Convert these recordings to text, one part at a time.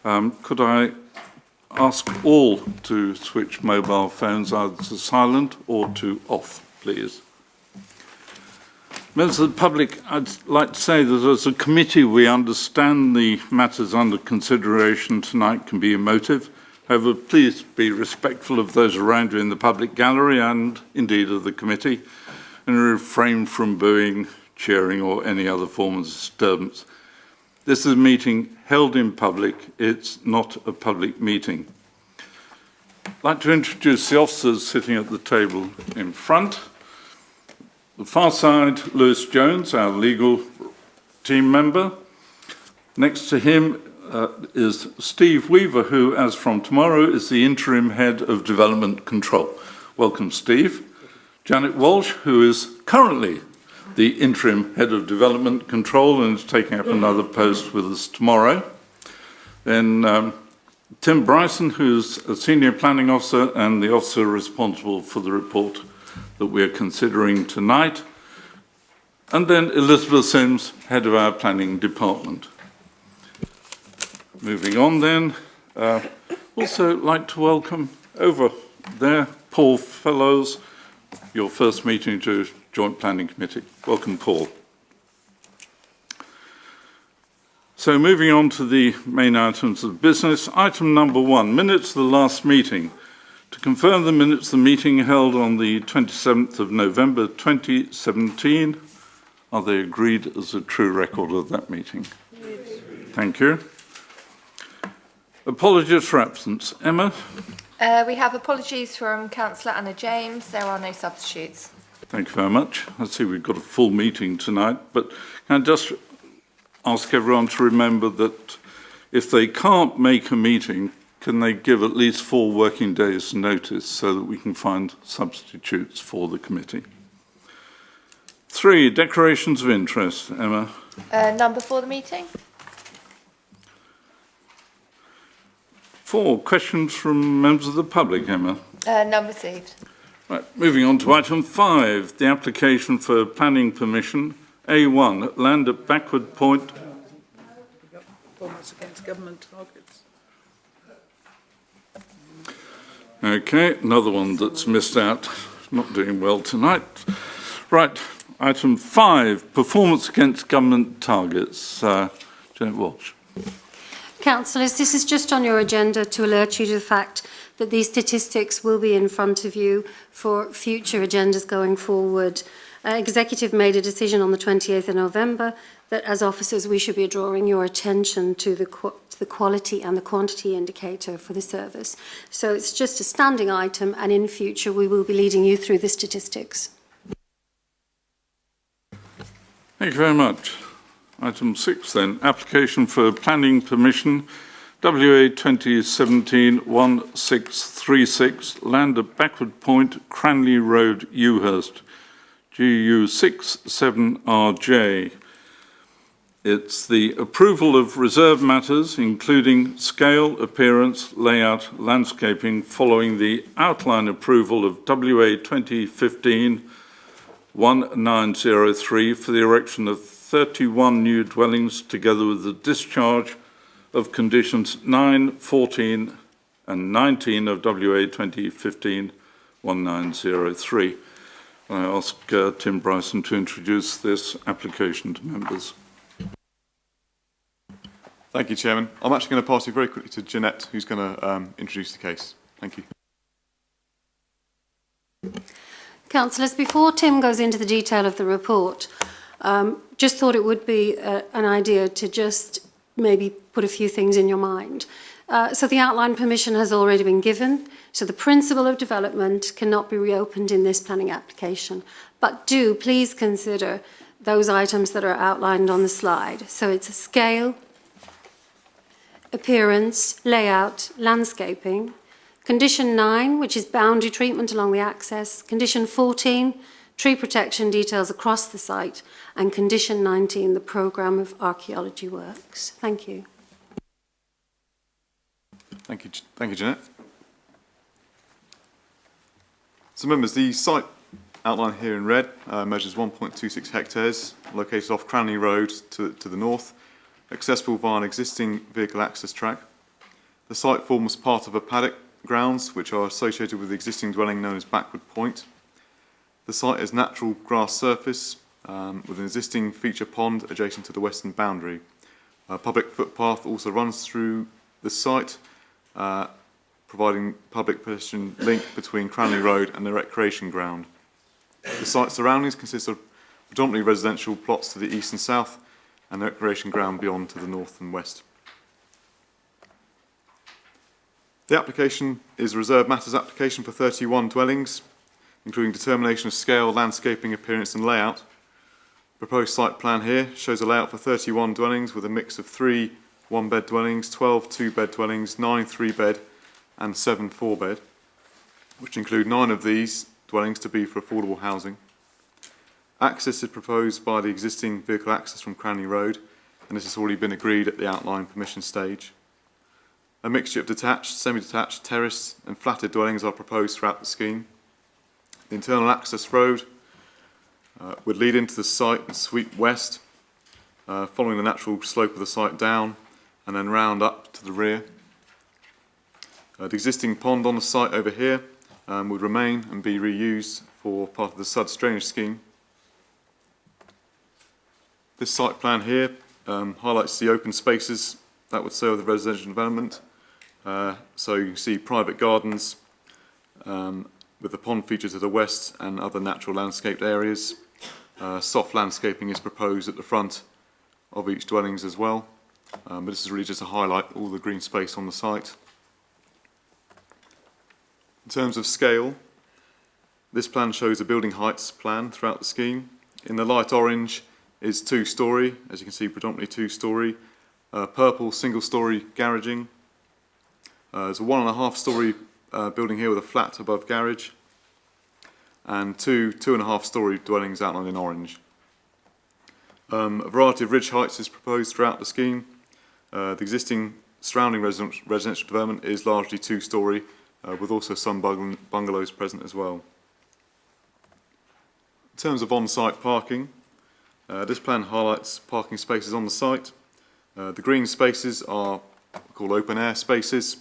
Could I ask all to switch mobile phones either to silent or to off, please? Members of the public, I'd like to say that as a committee we understand the matters under consideration tonight can be emotive. However, please be respectful of those around you in the public gallery and indeed of the committee, and refrain from booing, cheering or any other form of disturbance. This is a meeting held in public, it's not a public meeting. I'd like to introduce the officers sitting at the table in front. The far side, Lewis Jones, our legal team member. Next to him is Steve Weaver, who, as from tomorrow, is the interim head of development control. Welcome, Steve. Janet Walsh, who is currently the interim head of development control and is taking up another post with us tomorrow. Then Tim Bryson, who's a senior planning officer and the officer responsible for the report that we're considering tonight. And then Elizabeth Sims, head of our planning department. Moving on then, also like to welcome over there Paul Fellows, your first meeting to Joint Planning Committee. Welcome, Paul. So moving on to the main items of business. Item number 1, minutes of the last meeting. To confirm the minutes of the meeting held on the 27th of November 2017, are they agreed as a true record of that meeting? Yes. Thank you. Apologies for absence. Emma? We have apologies from Councillor Anna James. There are no substitutes. Thank you very much. I see we've got a full meeting tonight, but can I just ask everyone to remember that if they can't make a meeting, can they give at least 4 working days notice so that we can find substitutes for the committee? 3, declarations of interest. Emma? None before the meeting. 4, questions from members of the public. Emma? None received. Right, moving on to item 5, the application for planning permission. A1, land at Backward Point. Performance against government targets. Okay, another one that's missed out, not doing well tonight. Right, item 5, performance against government targets. Janet Walsh. Councillors, this is just on your agenda to alert you to the fact that these statistics will be in front of you for future agendas going forward. Executive made a decision on the 28th of November that as officers we should be drawing your attention to the quality and the quantity indicator for the service. So it's just a standing item, and in future we will be leading you through the statistics. Thank you very much. Item 6 then, application for planning permission, WA 2017-1636, land at Backward Point, Cranley Road, Ewhurst, GU67RJ. It's the approval of reserve matters, including scale, appearance, layout, landscaping, following the outline approval of WA 2015-1903 for the erection of 31 new dwellings, together with the discharge of conditions 9, 14 and 19 of WA 2015-1903. I ask Tim Bryson to introduce this application to members. Thank you, Chairman. I'm actually going to pass you very quickly to Jeanette, who's going to introduce the case. Thank you. Councillors, before Tim goes into the detail of the report, just thought it would be an idea to just maybe put a few things in your mind. So the outline permission has already been given, so the principle of development cannot be reopened in this planning application. But do please consider those items that are outlined on the slide. So it's a scale, appearance, layout, landscaping. Condition 9, which is boundary treatment along the access. Condition 14, tree protection details across the site. And condition 19, the programme of archaeology works. Thank you. Thank you, Jeanette. So members, the site outlined here in red measures 1.26 hectares, located off Cranley Road to the north, accessible via an existing vehicle access track, The site forms part of a paddock grounds which are associated with the existing dwelling known as Backward Point. The site is natural grass surface with an existing feature pond adjacent to the western boundary. A public footpath also runs through the site, providing public pedestrian link between Cranley Road and the recreation ground. The site surroundings consist of predominantly residential plots to the east and south, and the recreation ground beyond to the north and west. The application is a reserved matters application for 31 dwellings, including determination of scale, landscaping, appearance and layout. The proposed site plan here shows a layout for 31 dwellings with a mix of 3 one-bed dwellings, 12 two-bed dwellings, 9 three-bed and 7 four-bed, which include 9 of these dwellings to be for affordable housing. Access is proposed by the existing vehicle access from Cranley Road, and this has already been agreed at the outline permission stage. A mixture of detached, semi-detached, terrace and flatted dwellings are proposed throughout the scheme. The internal access road would lead into the site and sweep west, following the natural slope of the site down and then round up to the rear. The existing pond on the site over here would remain and be reused for part of the SUDS drainage scheme. This site plan here highlights the open spaces that would serve the residential development. So you can see private gardens with the pond feature to the west and other natural landscaped areas. Soft landscaping is proposed at the front of each dwellings as well, but this is really just to highlight all the green space on the site. In terms of scale, this plan shows a building heights plan throughout the scheme. In the light orange is 2-storey, as you can see predominantly 2-storey. Purple single-storey garaging. There's a 1.5-storey building here with a flat above garage, and 2.5-storey dwellings outlined in orange. A variety of ridge heights is proposed throughout the scheme. The existing surrounding residential development is largely 2-storey, with also some bungalows present as well. In terms of on-site parking, this plan highlights parking spaces on the site. The green spaces are called open air spaces.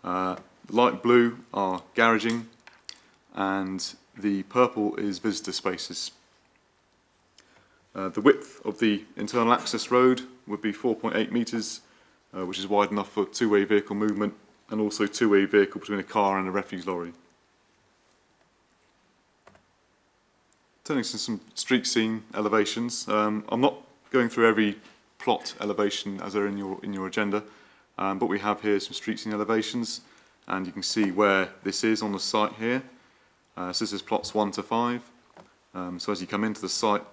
The light blue are garaging, and the purple is visitor spaces. The width of the internal access road would be 4.8 metres, which is wide enough for two-way vehicle movement and also two-way vehicle between a car and a refuse lorry. Turning to some street scene elevations, I'm not going through every plot elevation as they're in your agenda, but we have here some street scene elevations, and you can see where this is on the site here. So this is plots 1 to 5. So as you come into the site,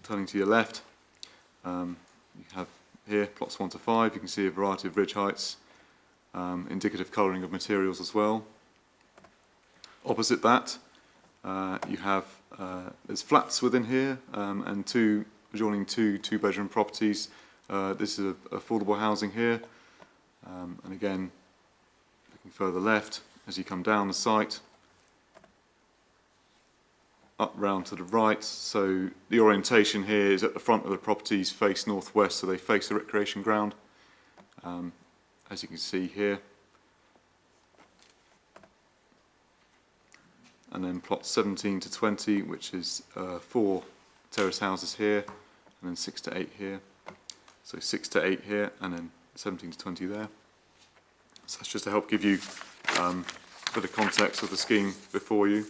turning to your left, you have here plots 1 to 5. You can see a variety of ridge heights, indicative colouring of materials as well. Opposite that, you have there's flats within here, and adjoining two-bedroom properties. This is affordable housing here, and again, looking further left as you come down the site, up round to the right. So the orientation here is at the front of the properties face northwest, so they face the recreation ground, as you can see here. And then plots 17 to 20, which is 4 terrace houses here, and then 6 to 8 here. So 6 to 8 here, and then 17 to 20 there. So that's just to help give you a bit of context of the scheme before you.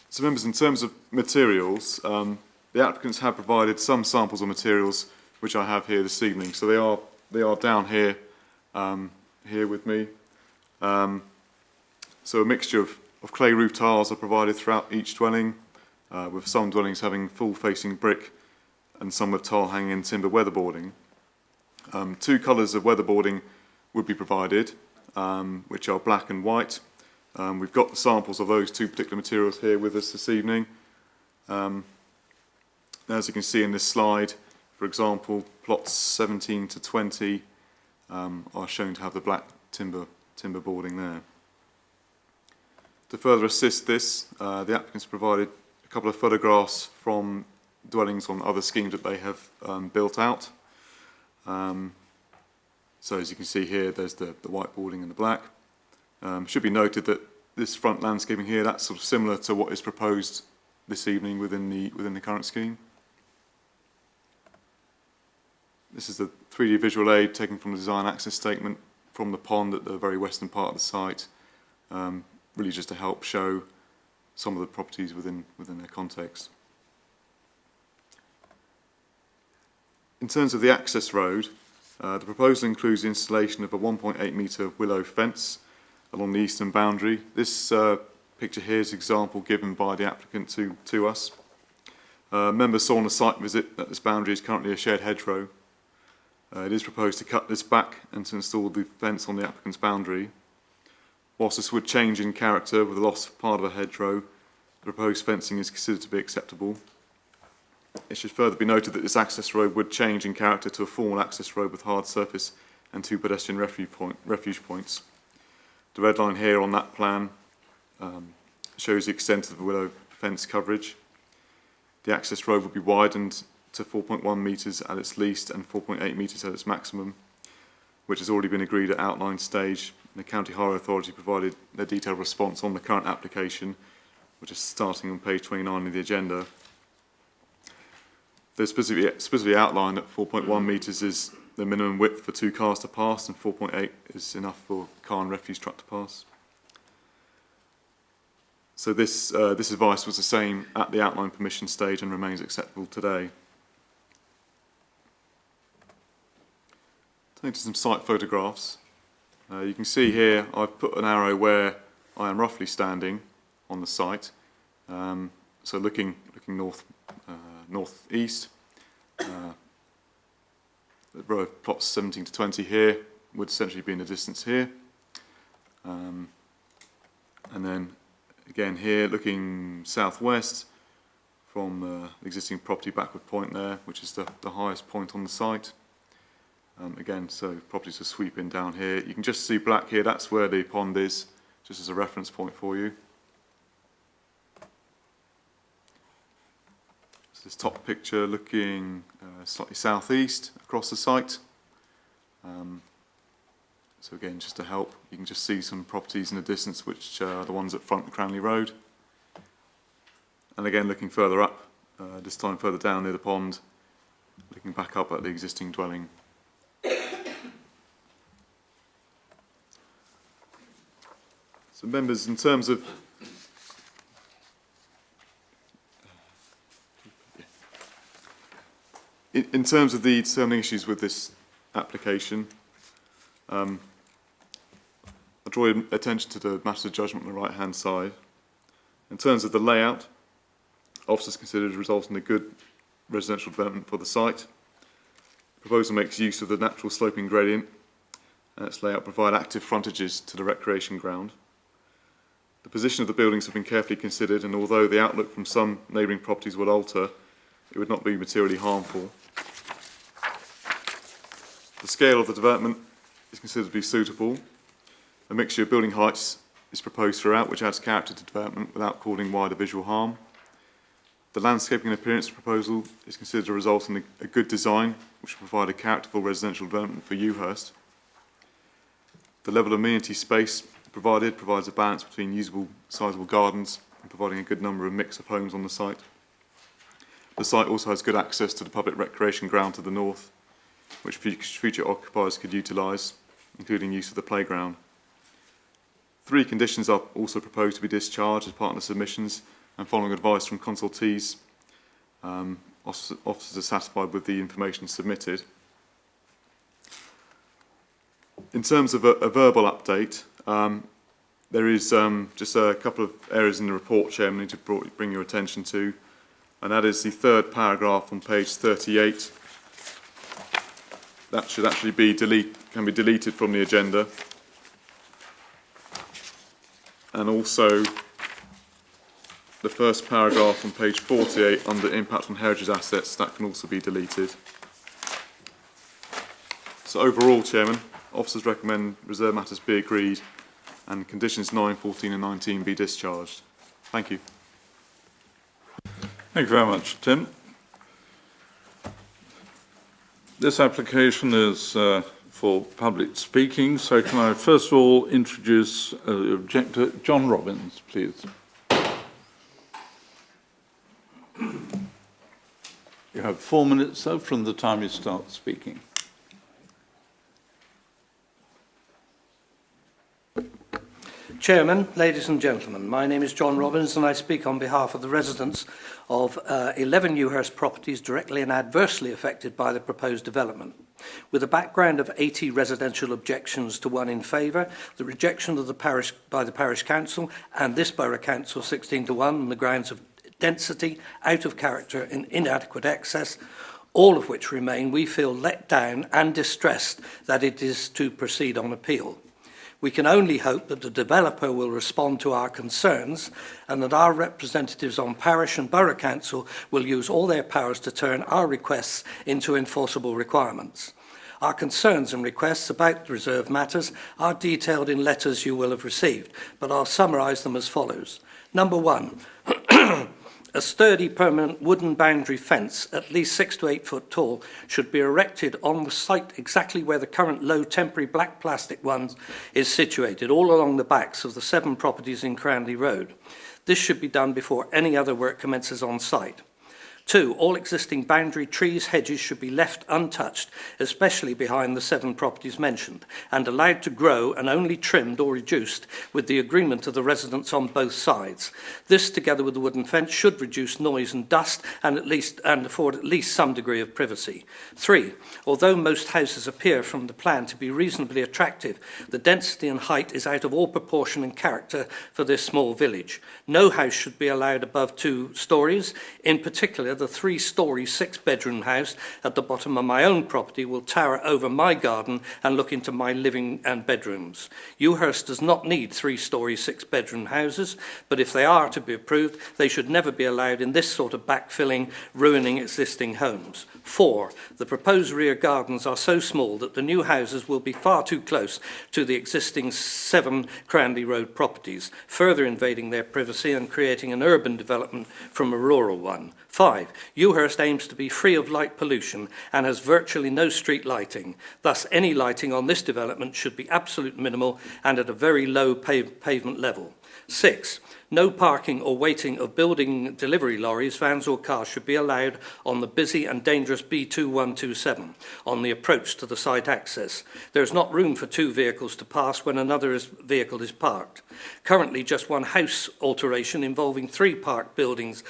So members, in terms of materials, the applicants have provided some samples of materials which I have here this evening. So they are down here, here with me. So a mixture of clay roof tiles are provided throughout each dwelling, with some dwellings having full facing brick and some with tile hanging and timber weatherboarding. 2 colours of weatherboarding would be provided, which are black and white. We've got the samples of those 2 particular materials here with us this evening. As you can see in this slide, for example, plots 17 to 20 are shown to have the black timber boarding there. To further assist this, the applicants provided a couple of photographs from dwellings on other schemes that they have built out. So as you can see here, there's the whiteboarding and the black. Should be noted that this front landscaping here, that's sort of similar to what is proposed this evening within the current scheme. This is the 3D visual aid taken from the design access statement from the pond at the very western part of the site, really just to help show some of the properties within their context. In terms of the access road, the proposal includes the installation of a 1.8 metre willow fence along the eastern boundary. This picture here is an example given by the applicant to us. Members saw on a site visit that this boundary is currently a shared hedgerow. It is proposed to cut this back and to install the fence on the applicant's boundary. Whilst this would change in character with the loss of part of a hedgerow, the proposed fencing is considered to be acceptable. It should further be noted that this access road would change in character to a formal access road with hard surface and 2 pedestrian refuge points. The red line here on that plan shows the extent of the willow fence coverage. The access road would be widened to 4.1 metres at its least and 4.8 metres at its maximum, which has already been agreed at outline stage. The County Highway Authority provided a detailed response on the current application, which is starting on page 29 of the agenda. They specifically outlined that 4.1 metres is the minimum width for 2 cars to pass, and 4.8 is enough for car and refuse truck to pass. So this advice was the same at the outline permission stage and remains acceptable today. Turning to some site photographs, you can see here I've put an arrow where I am roughly standing on the site. So looking northeast, the row of plots 17 to 20 here would essentially be in the distance here, and then again here looking southwest from the existing property backward point there, which is the highest point on the site. Again, so properties are sweeping down here. You can just see black here, that's where the pond is, just as a reference point for you. So this top picture looking slightly southeast across the site. So again, just to help, you can just see some properties in the distance, which are the ones at front of Cranley Road. And again, looking further up, this time further down near the pond, looking back up at the existing dwelling. So members, in terms of the determining issues with this application, I'll draw your attention to the matters of judgment on the right-hand side. In terms of the layout, officers considered it results in a good residential development for the site. The proposal makes use of the natural sloping gradient, and its layout provide active frontages to the recreation ground. The position of the buildings have been carefully considered, and although the outlook from some neighbouring properties would alter, it would not be materially harmful. The scale of the development is considered to be suitable. A mixture of building heights is proposed throughout, which adds character to development without causing wider visual harm. The landscaping and appearance proposal is considered to result in a good design, which will provide a characterful residential development for Ewhurst. The level of amenity space provides a balance between usable, sizable gardens and providing a good number of mix of homes on the site. The site also has good access to the public recreation ground to the north, which future occupiers could utilise, including use of the playground. 3 conditions are also proposed to be discharged as part of the submissions, and following advice from consultees, officers are satisfied with the information submitted. In terms of a verbal update, there is just a couple of areas in the report, Chairman, I need to bring your attention to, and that is the 3rd paragraph on page 38. That should actually can be deleted from the agenda. And also the 1st paragraph on page 48 under impact on heritage assets, that can also be deleted. So overall, Chairman, officers recommend reserve matters be agreed and conditions 9, 14 and 19 be discharged. Thank you. Thank you very much, Tim. This application is for public speaking. So can I first of all introduce the objector, John Robbins, please. You have 4 minutes, sir, from the time you start speaking. Chairman, ladies and gentlemen, my name is John Robbins and I speak on behalf of the residents of 11 Ewhurst properties directly and adversely affected by the proposed development. With a background of 80 residential objections to 1 in favour, the rejection of the parish by the Parish Council and this Borough Council 16 to 1 on the grounds of density, out of character and inadequate access, all of which remain, we feel let down and distressed that it is to proceed on appeal. We can only hope that the developer will respond to our concerns and that our representatives on Parish and Borough Council will use all their powers to turn our requests into enforceable requirements. Our concerns and requests about reserved matters are detailed in letters you will have received, but I'll summarise them as follows. Number 1. A sturdy permanent wooden boundary fence, at least 6 to 8 foot tall, should be erected on the site exactly where the current low temporary black plastic one is situated, all along the backs of the 7 properties in Cranley Road. This should be done before any other work commences on site. 2. All existing boundary trees, hedges should be left untouched, especially behind the 7 properties mentioned, and allowed to grow and only trimmed or reduced with the agreement of the residents on both sides. This, together with the wooden fence, should reduce noise and dust and afford at least some degree of privacy. 3. Although most houses appear from the plan to be reasonably attractive, the density and height is out of all proportion and character for this small village. No house should be allowed above 2 stories. In particular, the 3-storey, 6-bedroom house at the bottom of my own property will tower over my garden and look into my living and bedrooms. Ewhurst does not need 3-storey, 6-bedroom houses, but if they are to be approved, they should never be allowed in this sort of backfilling, ruining existing homes. 4. The proposed rear gardens are so small that the new houses will be far too close to the existing 7 Cranley Road properties, further invading their privacy and creating an urban development from a rural one. 5. Ewhurst aims to be free of light pollution and has virtually no street lighting. Thus, any lighting on this development should be absolute minimal and at a very low pavement level. 6. No parking or waiting of building delivery lorries, vans or cars should be allowed on the busy and dangerous B2127 on the approach to the site access. There is not room for 2 vehicles to pass when another vehicle is parked. Currently, just 1 house alteration involving 3 parked builders,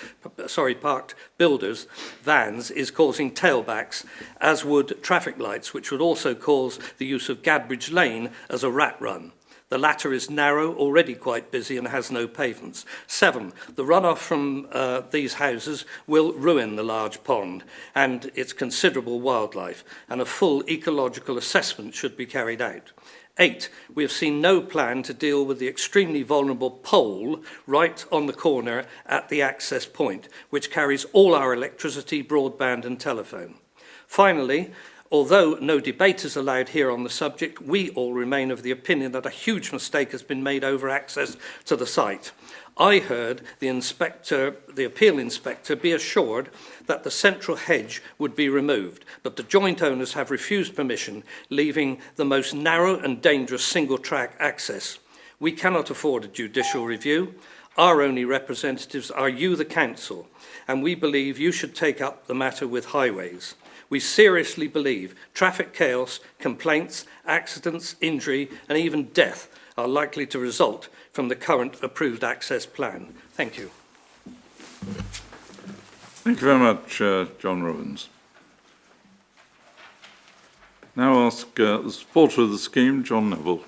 vans, is causing tailbacks, as would traffic lights, which would also cause the use of Gadbridge Lane as a rat run. The latter is narrow, already quite busy, and has no pavements. 7. The runoff from these houses will ruin the large pond and its considerable wildlife, and a full ecological assessment should be carried out. 8. We have seen no plan to deal with the extremely vulnerable pole right on the corner at the access point, which carries all our electricity, broadband and telephone. Finally, although no debate is allowed here on the subject, we all remain of the opinion that a huge mistake has been made over access to the site. I heard the appeal inspector be assured that the central hedge would be removed, but the joint owners have refused permission, leaving the most narrow and dangerous single-track access. We cannot afford a judicial review. Our only representatives are you, the council, and we believe you should take up the matter with Highways. We seriously believe traffic chaos, complaints, accidents, injury and even death are likely to result from the current approved access plan. Thank you. Thank you very much, John Robbins. Now I'll ask the supporter of the scheme, John Neville.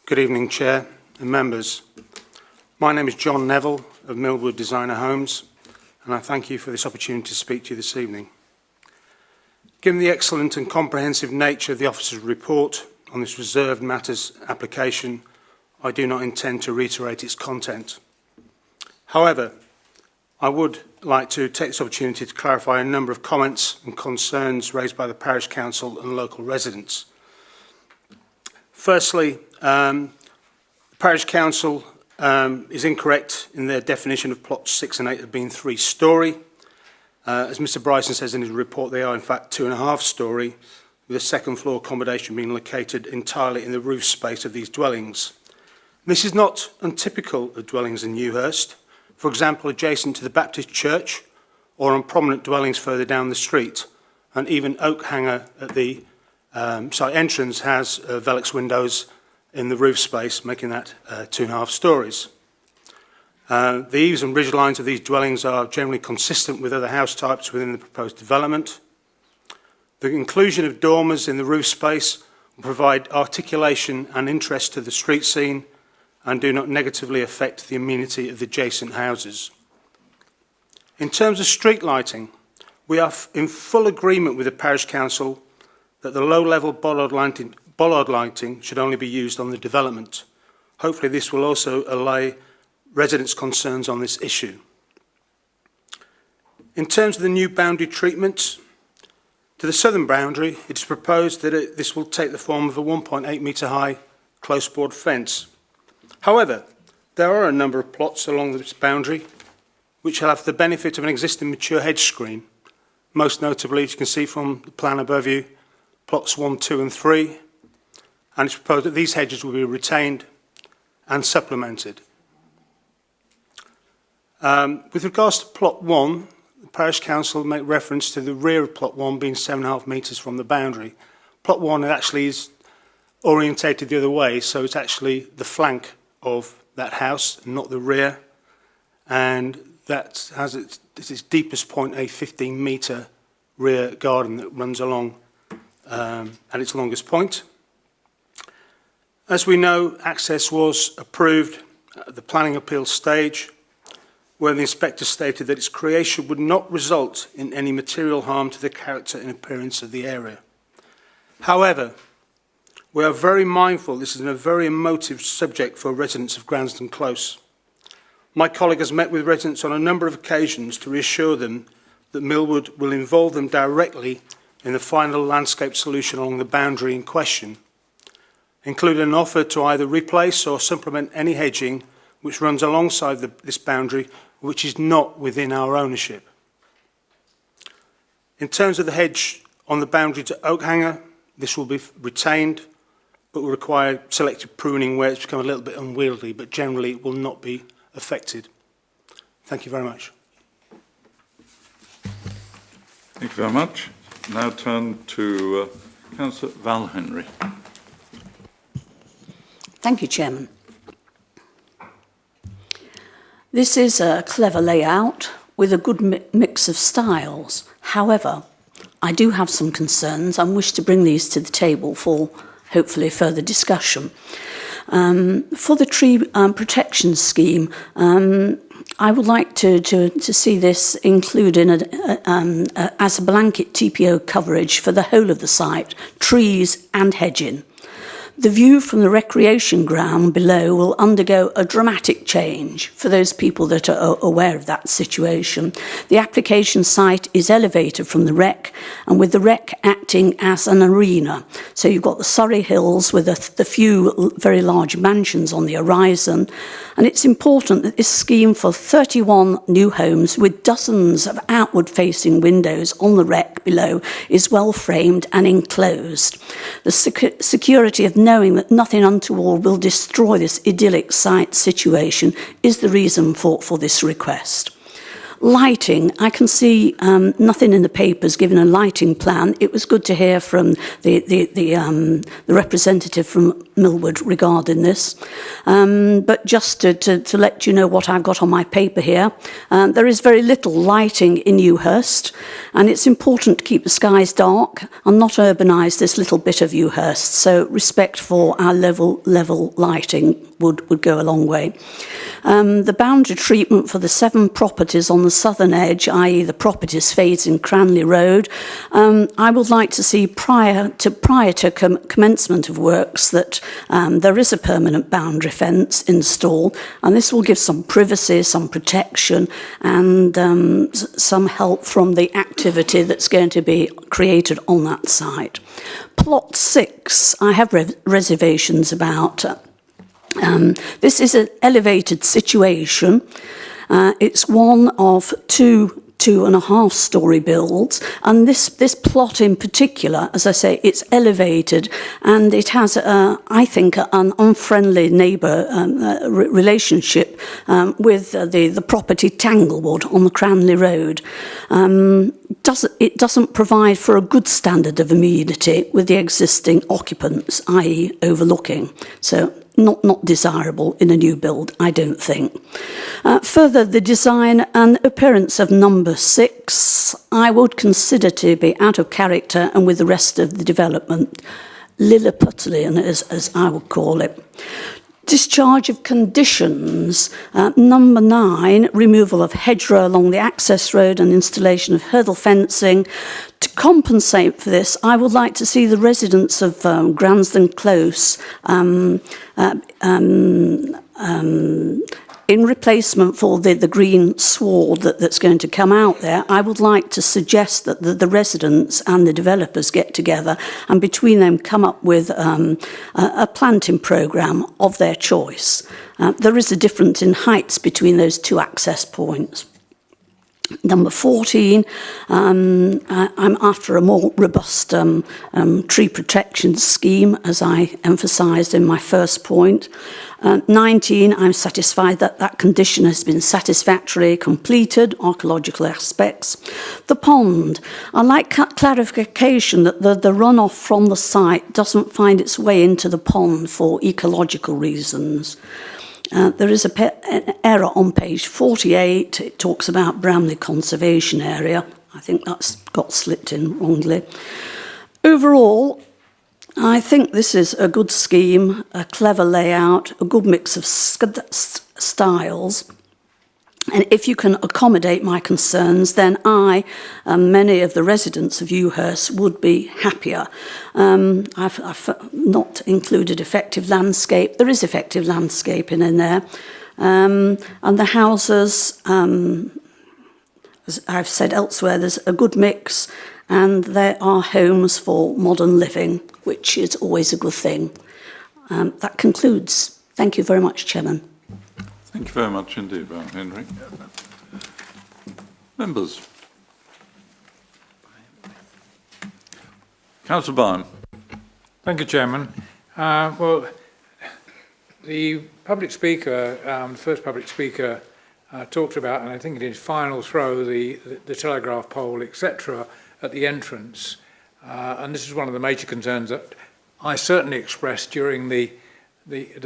Good evening, Chair and members. My name is John Neville of Millwood Designer Homes, and I thank you for this opportunity to speak to you this evening. Given the excellent and comprehensive nature of the officer's report on this reserved matters application, I do not intend to reiterate its content. However, I would like to take this opportunity to clarify a number of comments and concerns raised by the Parish Council and local residents. Firstly, the Parish Council is incorrect in their definition of plots 6 and 8 as being 3-storey. As Mr Bryson says in his report, they are in fact 2.5-storey, with the second floor accommodation being located entirely in the roof space of these dwellings. This is not untypical of dwellings in Newhurst, for example, adjacent to the Baptist Church or on prominent dwellings further down the street, and even Oakhanger at the site entrance has Velux windows in the roof space, making that 2.5 storeys. The eaves and ridge lines of these dwellings are generally consistent with other house types within the proposed development. The inclusion of dormers in the roof space will provide articulation and interest to the street scene and do not negatively affect the amenity of the adjacent houses. In terms of street lighting, we are in full agreement with the Parish Council that the low-level bollard lighting should only be used on the development. Hopefully this will also allay residents' concerns on this issue. In terms of the new boundary treatment, to the southern boundary, it is proposed that this will take the form of a 1.8 metre high close board fence. However, there are a number of plots along this boundary which will have the benefit of an existing mature hedge screen, most notably, as you can see from the plan above you, plots 1, 2 and 3, and it's proposed that these hedges will be retained and supplemented. With regards to plot 1, the Parish Council make reference to the rear of plot 1 being 7.5 metres from the boundary. Plot 1 actually is orientated the other way, so it's actually the flank of that house, not the rear, and that has its deepest point, a 15-metre rear garden that runs along at its longest point. As we know, access was approved at the planning appeal stage, where the inspector stated that its creation would not result in any material harm to the character and appearance of the area. However, we are very mindful this is a very emotive subject for residents of Gransden Close. My colleague has met with residents on a number of occasions to reassure them that Millwood will involve them directly in the final landscape solution along the boundary in question, including an offer to either replace or supplement any hedging which runs alongside this boundary, which is not within our ownership. In terms of the hedge on the boundary to Oakhanger, this will be retained, but will require selective pruning where it's become a little bit unwieldy, but generally it will not be affected. Thank you very much. Thank you very much. Now turn to Councillor Val Henry. Thank you, Chairman. This is a clever layout with a good mix of styles. However, I do have some concerns and wish to bring these to the table for hopefully further discussion. For the tree protection scheme, I would like to see this included as a blanket TPO coverage for the whole of the site, trees and hedging. The view from the recreation ground below will undergo a dramatic change for those people that are aware of that situation. The application site is elevated from the rec, and with the rec acting as an arena. So you've got the Surrey Hills with the few very large mansions on the horizon. And it's important that this scheme for 31 new homes with dozens of outward-facing windows on the rec below is well framed and enclosed. The security of knowing that nothing untoward will destroy this idyllic site situation is the reason for this request. Lighting, I can see nothing in the papers giving a lighting plan. It was good to hear from the representative from Millwood regarding this. But just to let you know what I've got on my paper here, there is very little lighting in Ewhurst, and it's important to keep the skies dark and not urbanise this little bit of Ewhurst. So respect for our level lighting would go a long way. The boundary treatment for the 7 properties on the the southern edge, i.e. the properties facing Cranley Road, I would like to see prior to commencement of works that there is a permanent boundary fence installed, and this will give some privacy, some protection, and some help from the activity that's going to be created on that site. Plot 6, I have reservations about. This is an elevated situation. It's one of two 2.5-storey builds, and this plot in particular, as I say, it's elevated, and it has, I think, an unfriendly neighbour relationship with the property Tanglewood on the Cranley Road. It doesn't provide for a good standard of amenity with the existing occupants, i.e. overlooking. So not desirable in a new build, I don't think. Further, the design and appearance of number 6, I would consider to be out of character and with the rest of the development, Lilliputian, as I would call it. Discharge of conditions. Number 9, removal of hedgerow along the access road and installation of hurdle fencing. To compensate for this, I would like to see the residents of Gransden Close in replacement for the green sward that's going to come out there. I would like to suggest that the residents and the developers get together and between them come up with a planting programme of their choice. There is a difference in heights between those two access points. Number 14, I'm after a more robust tree protection scheme, as I emphasised in my first point. 19, I'm satisfied that condition has been satisfactorily completed, archaeological aspects. The pond, I like clarification that the runoff from the site doesn't find its way into the pond for ecological reasons. There is an error on page 48. It talks about Bramley Conservation Area. I think that's got slipped in wrongly. Overall, I think this is a good scheme, a clever layout, a good mix of styles. And if you can accommodate my concerns, then I and many of the residents of Ewhurst would be happier. I've not included effective landscape. There is effective landscaping in there. And the houses, as I've said elsewhere, there's a good mix, and there are homes for modern living, which is always a good thing. That concludes. Thank you very much, Chairman. Thank you very much indeed, Henry. Members. Councillor Byrne. Thank you, Chairman. Well, the public speaker, the first public speaker, talked about, and I think in his final throw, the telegraph pole, etc., at the entrance. And this is one of the major concerns that I certainly expressed during the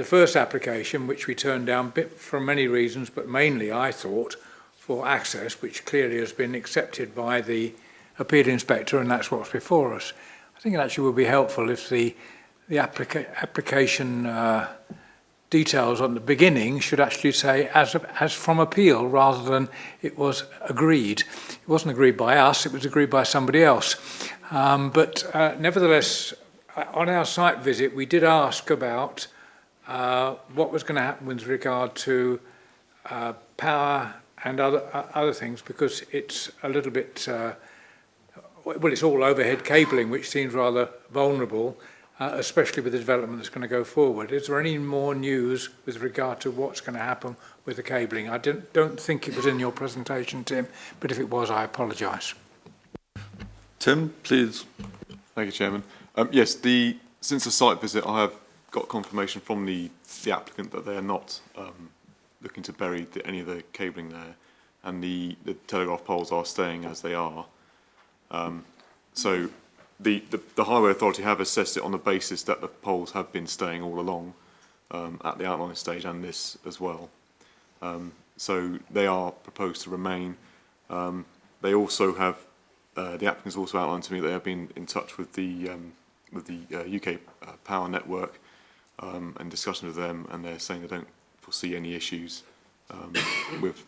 first application, which we turned down for many reasons, but mainly, I thought, for access, which clearly has been accepted by the appeal inspector, and that's what's before us. I think it actually would be helpful if the application details on the beginning should actually say as from appeal, rather than it was agreed. It wasn't agreed by us, it was agreed by somebody else. But nevertheless, on our site visit, we did ask about what was going to happen with regard to power and other things, because it's a little bit, well, it's all overhead cabling, which seems rather vulnerable, especially with the development that's going to go forward. Is there any more news with regard to what's going to happen with the cabling? I don't think it was in your presentation, Tim, but if it was, I apologise. Tim, please. Thank you, Chairman. Yes, since the site visit, I have got confirmation from the applicant that they are not looking to bury any of the cabling there, and the telegraph poles are staying as they are. So the Highway Authority have assessed it on the basis that the poles have been staying all along at the outline stage and this as well. So they are proposed to remain. They also have, the applicants also outlined to me that they have been in touch with the UK Power Network and discussion with them, and they're saying they don't foresee any issues with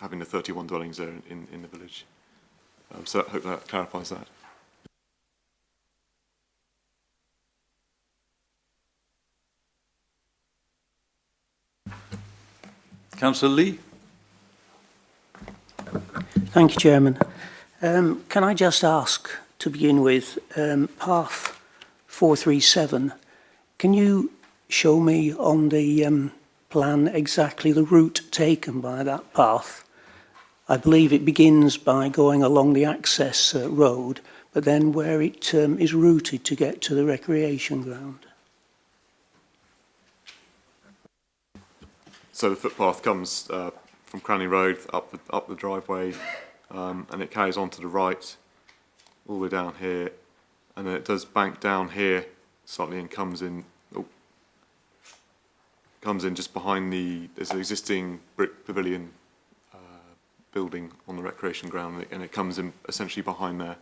having the 31 dwellings there in the village. So I hope that clarifies that. Councillor Lee? Thank you, Chairman. Can I just ask, to begin with, path 437, can you show me on the plan exactly the route taken by that path? I believe it begins by going along the access road, but then where it is routed to get to the recreation ground. So the footpath comes from Cranley Road up the driveway, and it carries on to the right, all the way down here, and then it does bank down here slightly and comes in just behind there's an existing brick pavilion building on the recreation ground, and it comes in essentially behind there.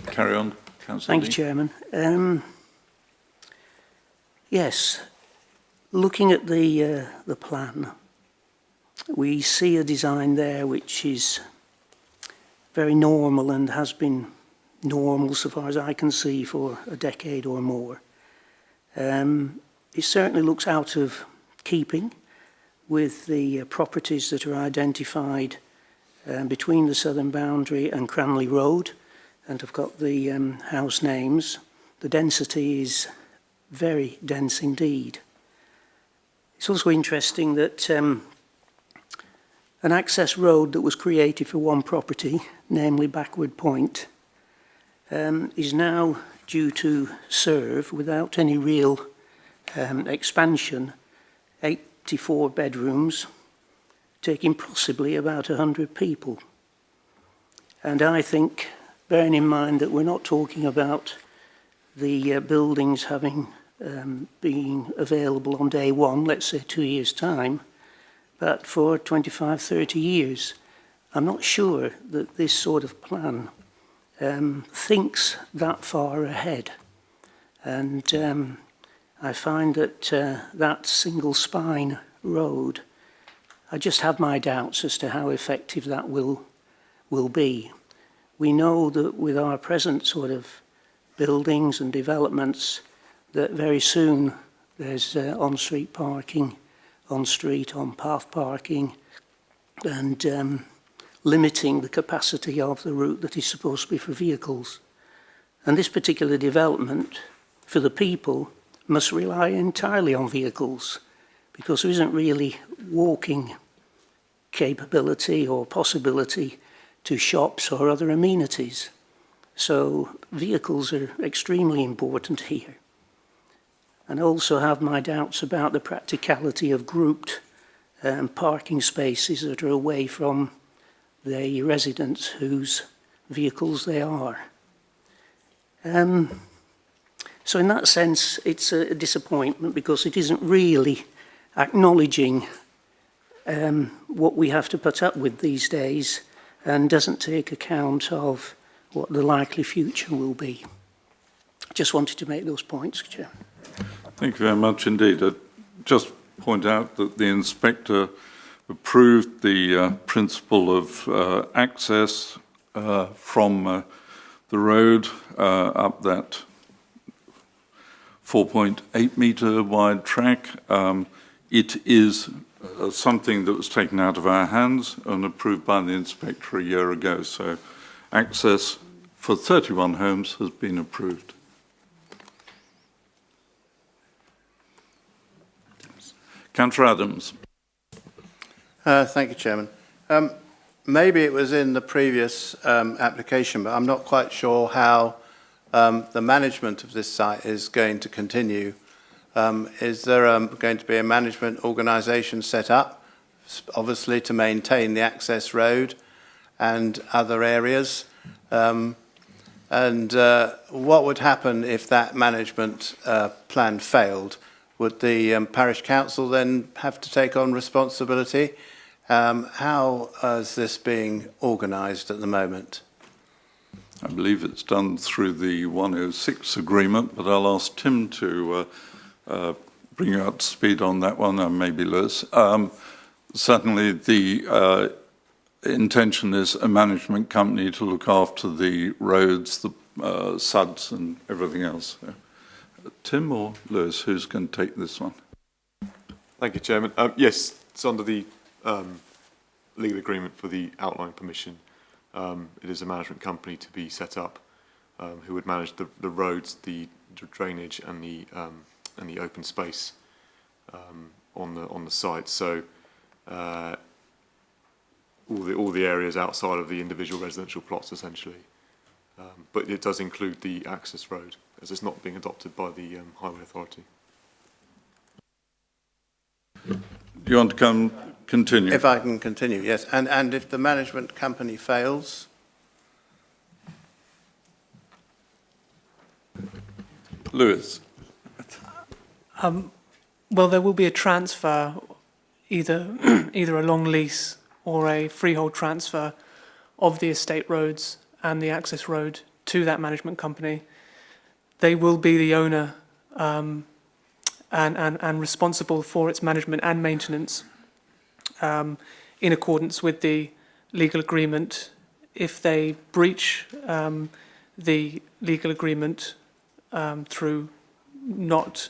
Carry on, Councillor Thank Lee. you, Chairman. Yes, looking at the plan, we see a design there which is very normal and has been normal so far as I can see for a decade or more. It certainly looks out of keeping with the properties that are identified between the southern boundary and Cranley Road, and have got the house names. The density is very dense indeed. It's also interesting that an access road that was created for one property, namely Backward Point, is now due to serve, without any real expansion, 84 bedrooms, taking possibly about 100 people. And I think, bearing in mind that we're not talking about the buildings having being available on day one, let's say 2 years' time, but for 25, 30 years, I'm not sure that this sort of plan thinks that far ahead. And I find that that single spine road, I just have my doubts as to how effective that will be. We know that with our present sort of buildings and developments, that very soon there's on-street parking, on-street, on-path parking, and limiting the capacity of the route that is supposed to be for vehicles. And this particular development, for the people, must rely entirely on vehicles, because there isn't really walking capability or possibility to shops or other amenities. So vehicles are extremely important here. And I also have my doubts about the practicality of grouped parking spaces that are away from the residents whose vehicles they are. So in that sense, it's a disappointment, because it isn't really acknowledging what we have to put up with these days, and doesn't take account of what the likely future will be. I just wanted to make those points, Chair. Thank you very much indeed. I'd just point out that the inspector approved the principle of access from the road up that 4.8 metre wide track. It is something that was taken out of our hands and approved by the inspector a year ago. So access for 31 homes has been approved. Councillor Adams. Thank you, Chairman. Maybe it was in the previous application, but I'm not quite sure how the management of this site is going to continue. Is there going to be a management organisation set up, obviously to maintain the access road and other areas? And what would happen if that management plan failed? Would the parish council then have to take on responsibility? How is this being organised at the moment? I believe it's done through the 106 agreement, but I'll ask Tim to bring you up to speed on that one, and maybe Lewis. Certainly the intention is a management company to look after the roads, the SUDs and everything else. So, Tim or Lewis, who's going to take this one? Thank you, Chairman. Yes, it's under the legal agreement for the outline permission. It is a management company to be set up who would manage the roads, the drainage, and the open space on the site. So all the areas outside of the individual residential plots, essentially. But it does include the access road, as it's not being adopted by the Highway Authority. Do you want to continue? If I can continue, yes. And if the management company fails? Lewis. Well, there will be a transfer, either a long lease or a freehold transfer of the estate roads and the access road to that management company. They will be the owner and responsible for its management and maintenance in accordance with the legal agreement. If they breach the legal agreement through not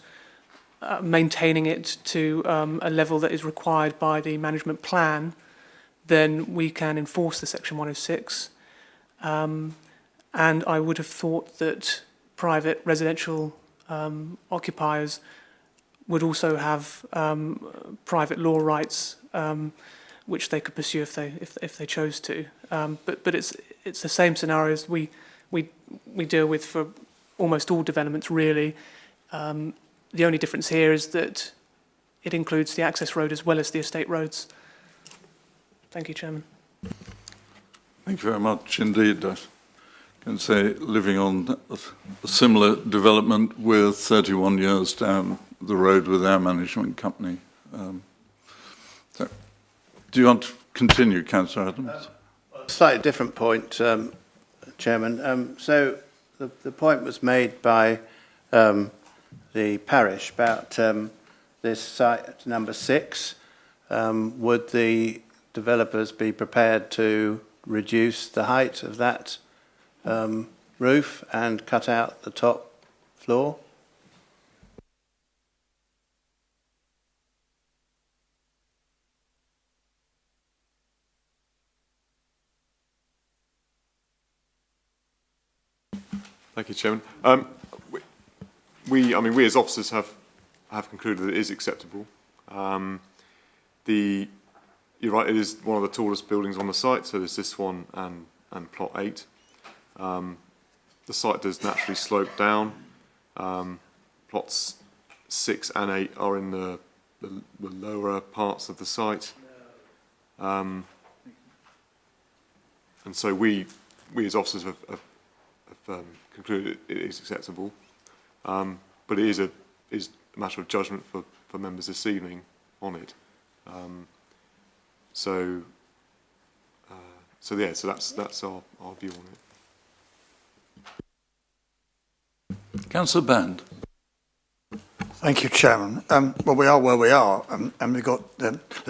maintaining it to a level that is required by the management plan, then we can enforce the Section 106. And I would have thought that private residential occupiers would also have private law rights, which they could pursue if they chose to. But it's the same scenarios we deal with for almost all developments, really. The only difference here is that it includes the access road as well as the estate roads. Thank you, Chairman. Thank you very much indeed. I can say living on a similar development with 31 years down the road with our management company. So, do you want to continue, Councillor Adams? Slightly different point, Chairman. So the point was made by the parish about this site number 6. Would the developers be prepared to reduce the height of that roof and cut out the top floor? Thank you, Chairman. We as officers have concluded that it is acceptable. You're right, it is one of the tallest buildings on the site, so there's this one and plot 8. The site does naturally slope down. Plots 6 and 8 are in the lower parts of the site. And so we as officers have concluded it is acceptable. But it is a matter of judgment for members this evening on it. So that's our view on it. Councillor Band. Thank you, Chairman. Well, we are where we are, and we've got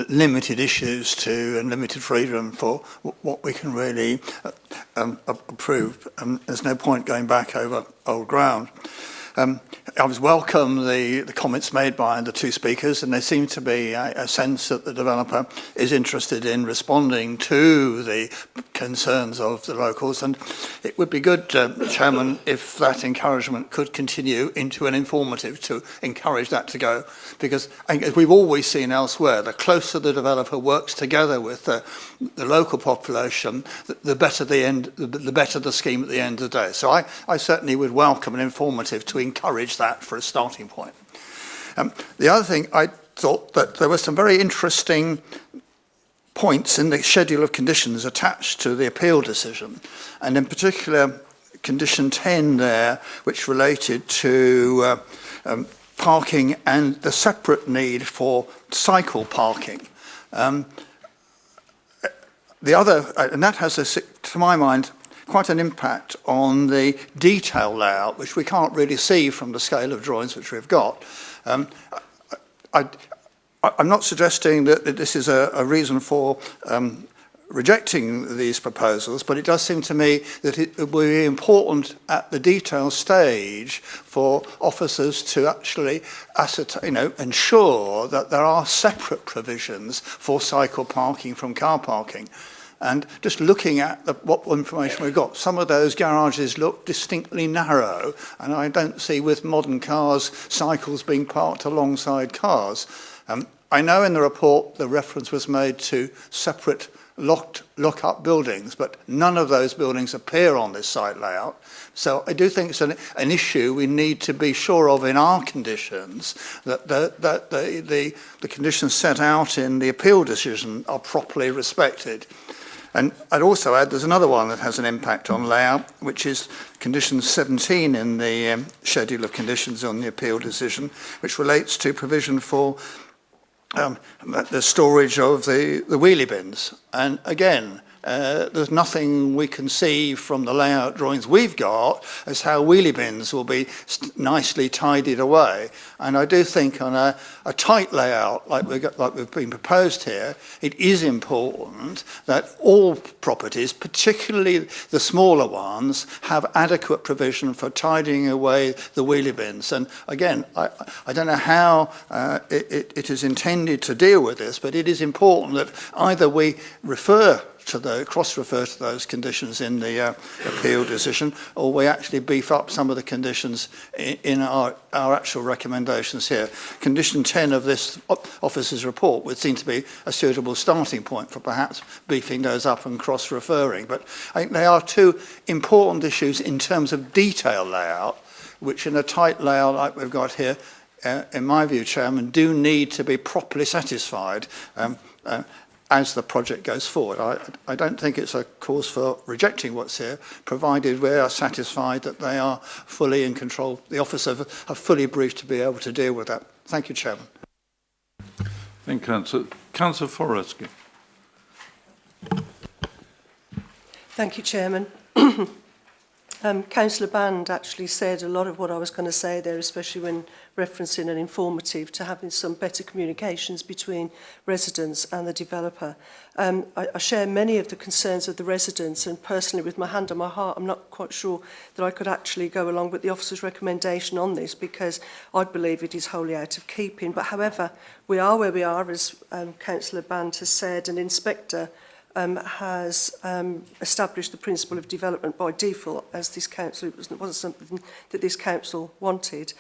limited issues to and limited freedom for what we can really approve. There's no point going back over old ground. I was welcome the comments made by the two speakers, and there seemed to be a sense that the developer is interested in responding to the concerns of the locals, and it would be good, Chairman, if that encouragement could continue into an informative to encourage that to go, because as we've always seen elsewhere, the closer the developer works together with the local population, the better the better the scheme at the end of the day. So I certainly would welcome an informative to encourage that for a starting point. The other thing, I thought that there were some very interesting points in the schedule of conditions attached to the appeal decision, and in particular condition 10 there, which related to parking and the separate need for cycle parking. The other, and that has, to my mind, quite an impact on the detail layout, which we can't really see from the scale of drawings which we've got. I'm not suggesting that this is a reason for rejecting these proposals, but it does seem to me that it would be important at the detail stage for officers to actually ascertain, ensure that there are separate provisions for cycle parking from car parking. And just looking at what information we've got, some of those garages look distinctly narrow, and I don't see with modern cars cycles being parked alongside cars. I know in the report the reference was made to separate lock-up buildings, but none of those buildings appear on this site layout. So I do think it's an issue we need to be sure of in our conditions, that the conditions set out in the appeal decision are properly respected. And I'd also add there's another one that has an impact on layout, which is condition 17 in the schedule of conditions on the appeal decision, which relates to provision for the storage of the wheelie bins. And again, there's nothing we can see from the layout drawings we've got as how wheelie bins will be nicely tidied away. And I do think on a tight layout like we've been proposed here, it is important that all properties, particularly the smaller ones, have adequate provision for tidying away the wheelie bins. And again, I don't know how it is intended to deal with this, but it is important that either we cross-refer to those conditions in the appeal decision, or we actually beef up some of the conditions in our actual recommendations here. Condition 10 of this officer's report would seem to be a suitable starting point for perhaps beefing those up and cross-referring. But I think they are two important issues in terms of detail layout, which in a tight layout like we've got here, in my view, Chairman, do need to be properly satisfied as the project goes forward. I don't think it's a cause for rejecting what's here, provided we are satisfied that they are fully in control. The officers are fully briefed to be able to deal with that. Thank you, Chairman. Thank you, Councillor. Councillor Forresky. Thank you, Chairman. Councillor Band actually said a lot of what I was going to say there, especially when referencing an informative to having some better communications between residents and the developer. I share many of the concerns of the residents, and personally, with my hand on my heart, I'm not quite sure that I could actually go along with the officer's recommendation on this, because I believe it is wholly out of keeping. But however, we are where we are, as Councillor Band has said. An inspector has established the principle of development by default, as this council, it wasn't something that this council wanted.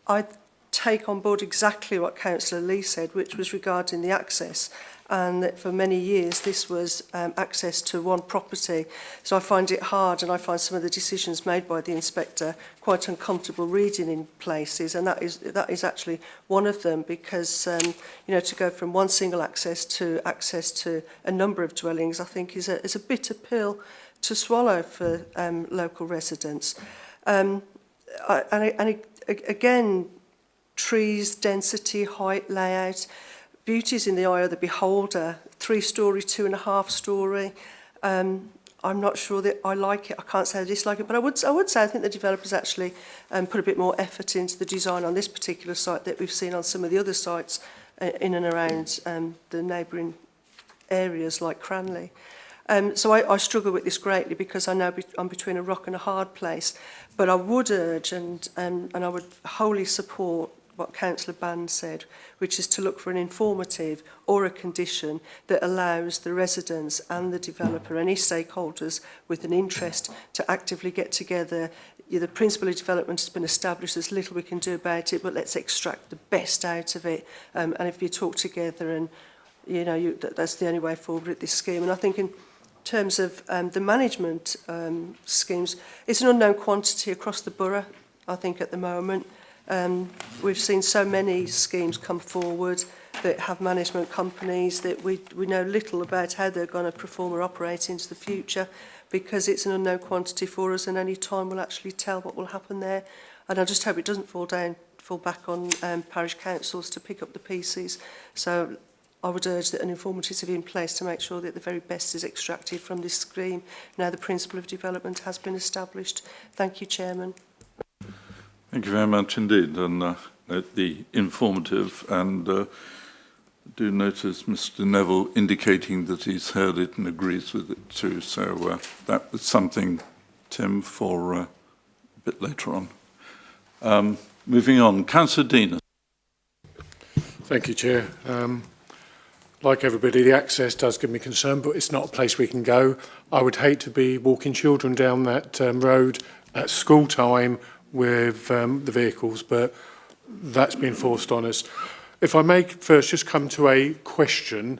I take on board exactly what Councillor Lee said, which was regarding the access, and that for many years this was access to one property. So I find it hard, and I find some of the decisions made by the inspector quite uncomfortable reading in places, and that is actually one of them, because to go from one single access to a number of dwellings, I think is a bitter pill to swallow for local residents. Again, trees, density, height, layout, beauty's in the eye of the beholder. 3-storey, 2.5-storey. I'm not sure that I like it. I can't say I dislike it, but I would say I think the developers actually put a bit more effort into the design on this particular site that we've seen on some of the other sites in and around the neighbouring areas like Cranley. So I struggle with this greatly, because I know I'm between a rock and a hard place. But I would urge and I would wholly support what Councillor Band said, which is to look for an informative or a condition that allows the residents and the developer, any stakeholders with an interest, to actively get together. The principle of development has been established, there's little we can do about it, but let's extract the best out of it. And if you talk together, and that's the only way forward with this scheme. And I think in terms of the management schemes, it's an unknown quantity across the borough, I think, at the moment. We've seen so many schemes come forward that have management companies that we know little about how they're going to perform or operate into the future, because it's an unknown quantity for us, and only time will actually tell what will happen there. And I just hope it doesn't fall back on parish councils to pick up the pieces. So I would urge that an informative be in place to make sure that the very best is extracted from this scheme. Now the principle of development has been established. Thank you, Chairman. Thank you very much indeed. And the informative, and do notice Mr. Neville indicating that he's heard it and agrees with it too. So that was something, Tim, for a bit later on. Moving on, Councillor Dean. Thank you, Chair. Like everybody, the access does give me concern, but it's not a place we can go. I would hate to be walking children down that road at school time with the vehicles, but that's been forced on us. If I may first just come to a question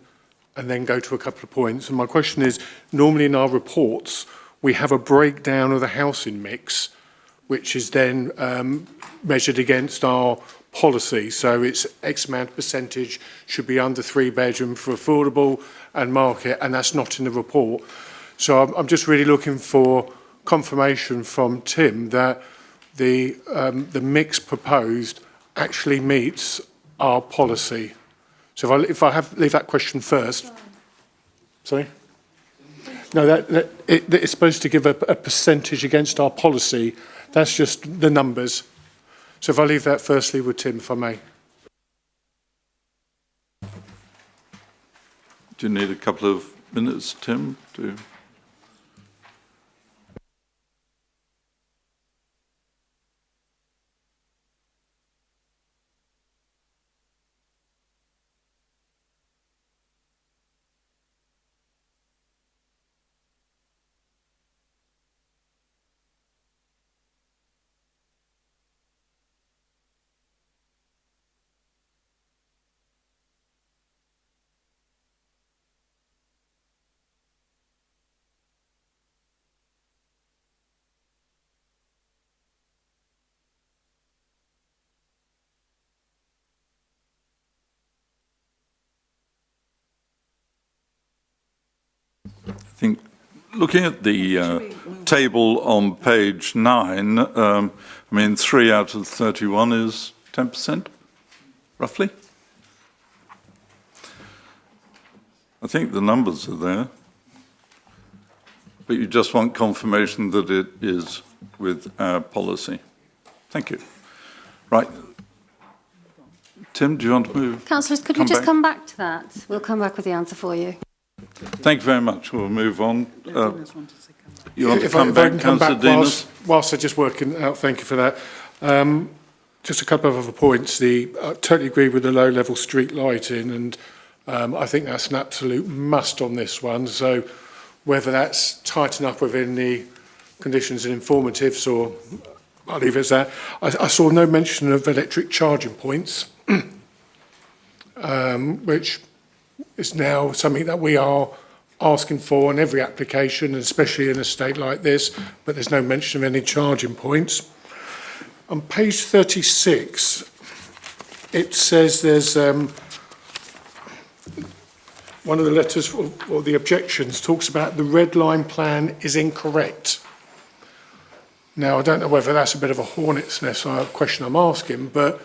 and then go to a couple of points. And my question is, normally in our reports, we have a breakdown of the housing mix, which is then measured against our policy. So it's X amount of percentage should be under 3-bedroom for affordable and market, and that's not in the report. So I'm just really looking for confirmation from Tim that the mix proposed actually meets our policy. So if I leave that question first. Sorry? No, it's supposed to give a percentage against our policy. That's just the numbers. So if I leave that firstly with Tim, if I may. Do you need a couple of minutes, Tim, to... I think looking at the table on page 9, I mean 3 out of 31 is 10%, roughly. I think the numbers are there, but you just want confirmation that it is with our policy. Thank you. Right. Tim, do you want to move? Councillors, could we just come back to that? We'll come back with the answer for you. Thank you very much. We'll move on. You want to come back, Councillor Denis? Whilst I'm just working out, thank you for that. Just a couple of other points. I totally agree with the low-level street lighting, and I think that's an absolute must on this one. So whether that's tightened up within the conditions and informatives, or I'll leave it as that. I saw no mention of electric charging points, which is now something that we are asking for in every application, especially in a state like this, but there's no mention of any charging points. On page 36, it says there's one of the letters or the objections talks about the red line plan is incorrect. Now, I don't know whether that's a bit of a hornet's nest question I'm asking, but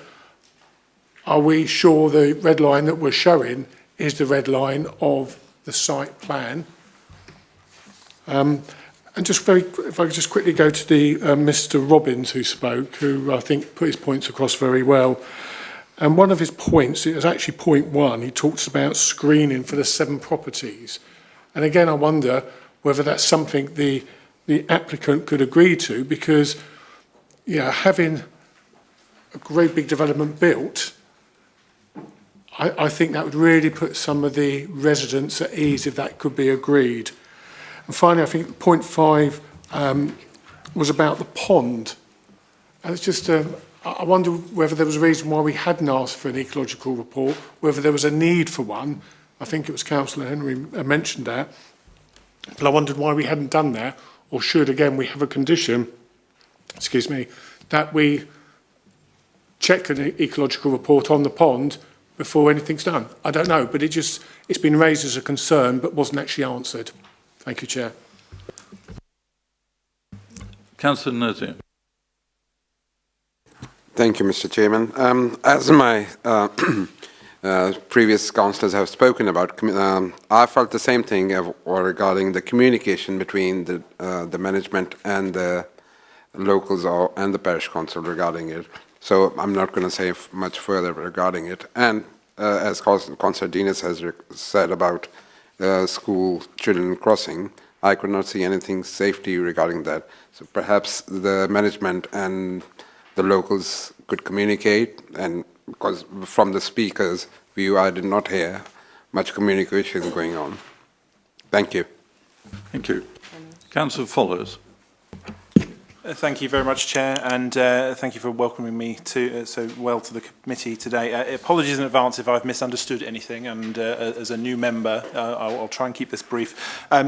are we sure the red line that we're showing is the red line of the site plan? And just if I could just quickly go to the Mr. Robbins who spoke, who I think put his points across very well. And one of his points, it was actually point 1, he talks about screening for the 7 properties. And again, I wonder whether that's something the applicant could agree to, because having a great big development built, I think that would really put some of the residents at ease if that could be agreed. And finally, I think point 5 was about the pond. And it's just, I wonder whether there was a reason why we hadn't asked for an ecological report, whether there was a need for one. I think it was Councillor Henry mentioned that. But I wondered why we hadn't done that, or should, again, we have a condition, excuse me, that we check an ecological report on the pond before anything's done. I don't know, but it's been raised as a concern, but wasn't actually answered. Thank you, Chair. Councillor Nuzzi. Thank you, Mr. Chairman. As my previous councillors have spoken about, I felt the same thing regarding the communication between the management and the locals and the parish council regarding it. So I'm not going to say much further regarding it. And as Councillor Denis has said about school children crossing, I could not see anything safety regarding that. So perhaps the management and the locals could communicate, and because from the speaker's view, I did not hear much communication going on. Thank you. Thank you. Councillor Follows. Thank you very much, Chair, and thank you for welcoming me so well to the committee today. Apologies in advance if I've misunderstood anything, and as a new member, I'll try and keep this brief.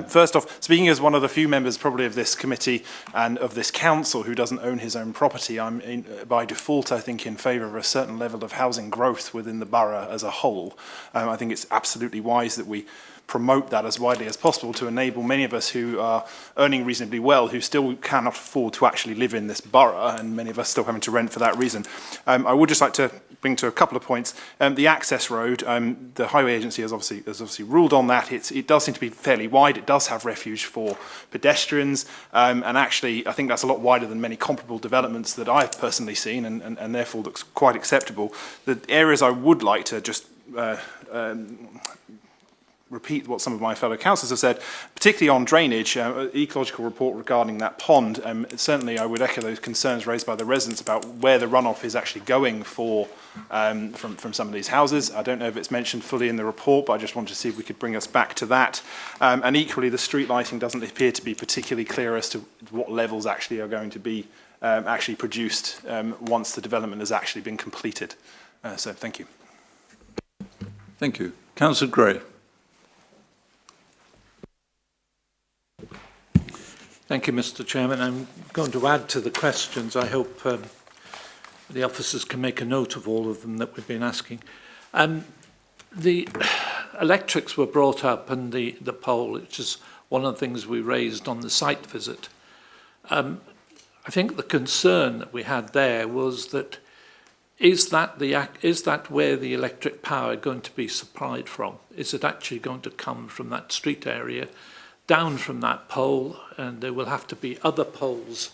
First off, speaking as one of the few members probably of this committee and of this council who doesn't own his own property, I'm by default, I think, in favour of a certain level of housing growth within the borough as a whole. I think it's absolutely wise that we promote that as widely as possible to enable many of us who are earning reasonably well, who still cannot afford to actually live in this borough, and many of us still having to rent for that reason. I would just like to bring to a couple of points. The access road, the Highway Agency has obviously ruled on that. It does seem to be fairly wide. It does have refuge for pedestrians, and actually I think that's a lot wider than many comparable developments that I've personally seen, and therefore looks quite acceptable. The areas I would like to just repeat what some of my fellow councillors have said, particularly on drainage, ecological report regarding that pond. Certainly I would echo those concerns raised by the residents about where the runoff is actually going from some of these houses. I don't know if it's mentioned fully in the report, but I just wanted to see if we could bring us back to that. And equally, the street lighting doesn't appear to be particularly clear as to what levels actually are going to be actually produced once the development has actually been completed. So thank you. Thank you. Councillor Gray. Thank you, Mr. Chairman. I'm going to add to the questions. I hope the officers can make a note of all of them that we've been asking. The electrics were brought up and the pole, which is one of the things we raised on the site visit. I think the concern that we had there was that is that where the electric power going to be supplied from? Is it actually going to come from that street area, down from that pole, and there will have to be other poles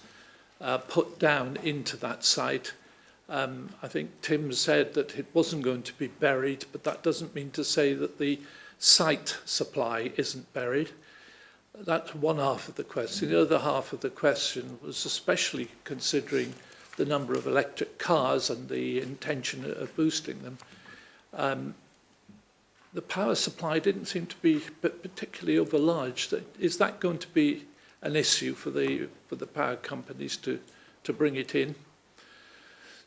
put down into that site? I think Tim said that it wasn't going to be buried, but that doesn't mean to say that the site supply isn't buried. That's one half of the question. The other half of the question was especially considering the number of electric cars and the intention of boosting them. The power supply didn't seem to be particularly overlarge. Is that going to be an issue for the power companies to bring it in?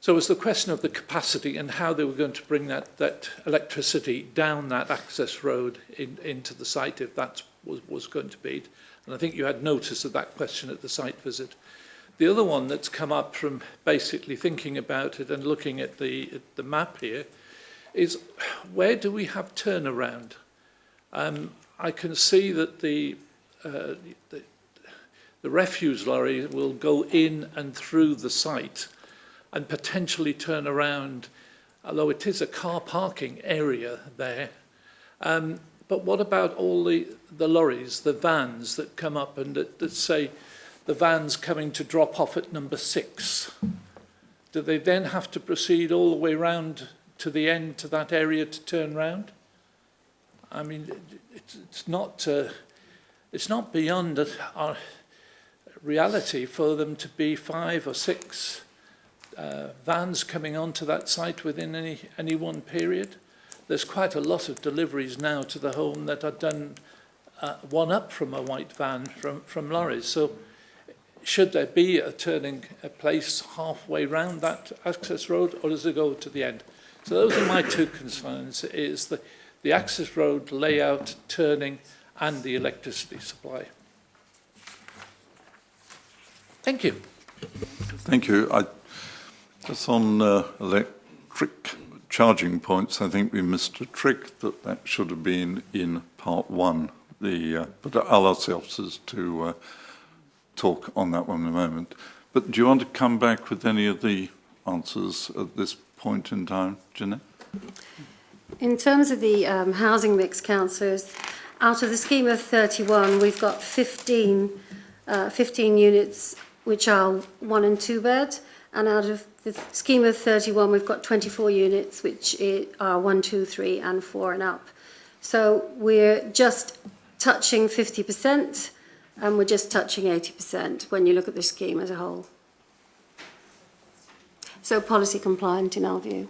So it was the question of the capacity and how they were going to bring that electricity down that access road into the site, if that was going to be. And I think you had notice of that question at the site visit. The other one that's come up from basically thinking about it and looking at the map here is, where do we have turnaround? I can see that the refuse lorry will go in and through the site and potentially turn around, although it is a car parking area there. But what about all the lorries, the vans that come up and that say the van's coming to drop off at number 6? Do they then have to proceed all the way round to the end, to that area, to turn round? I mean, it's not beyond our reality for them to be 5 or 6 vans coming onto that site within any one period. There's quite a lot of deliveries now to the home that are done one up from a white van from lorries. So should there be a turning place halfway round that access road, or does it go to the end? So those are my two concerns, is the access road layout, turning, and the electricity supply. Thank you. Thank you. Just on electric charging points, I think we missed a trick that should have been in part 1. But I'll ask the officers to talk on that one in a moment. But do you want to come back with any of the answers at this point in time, Jeanette? In terms of the housing mix, councillors, out of the scheme of 31, we've got 15 units which are 1 and 2 bed, and out of The scheme of 31, we've got 24 units, which are 1, 2, 3 and 4 and up. So we're just touching 50% and we're just touching 80% when you look at the scheme as a whole. So policy compliant in our view.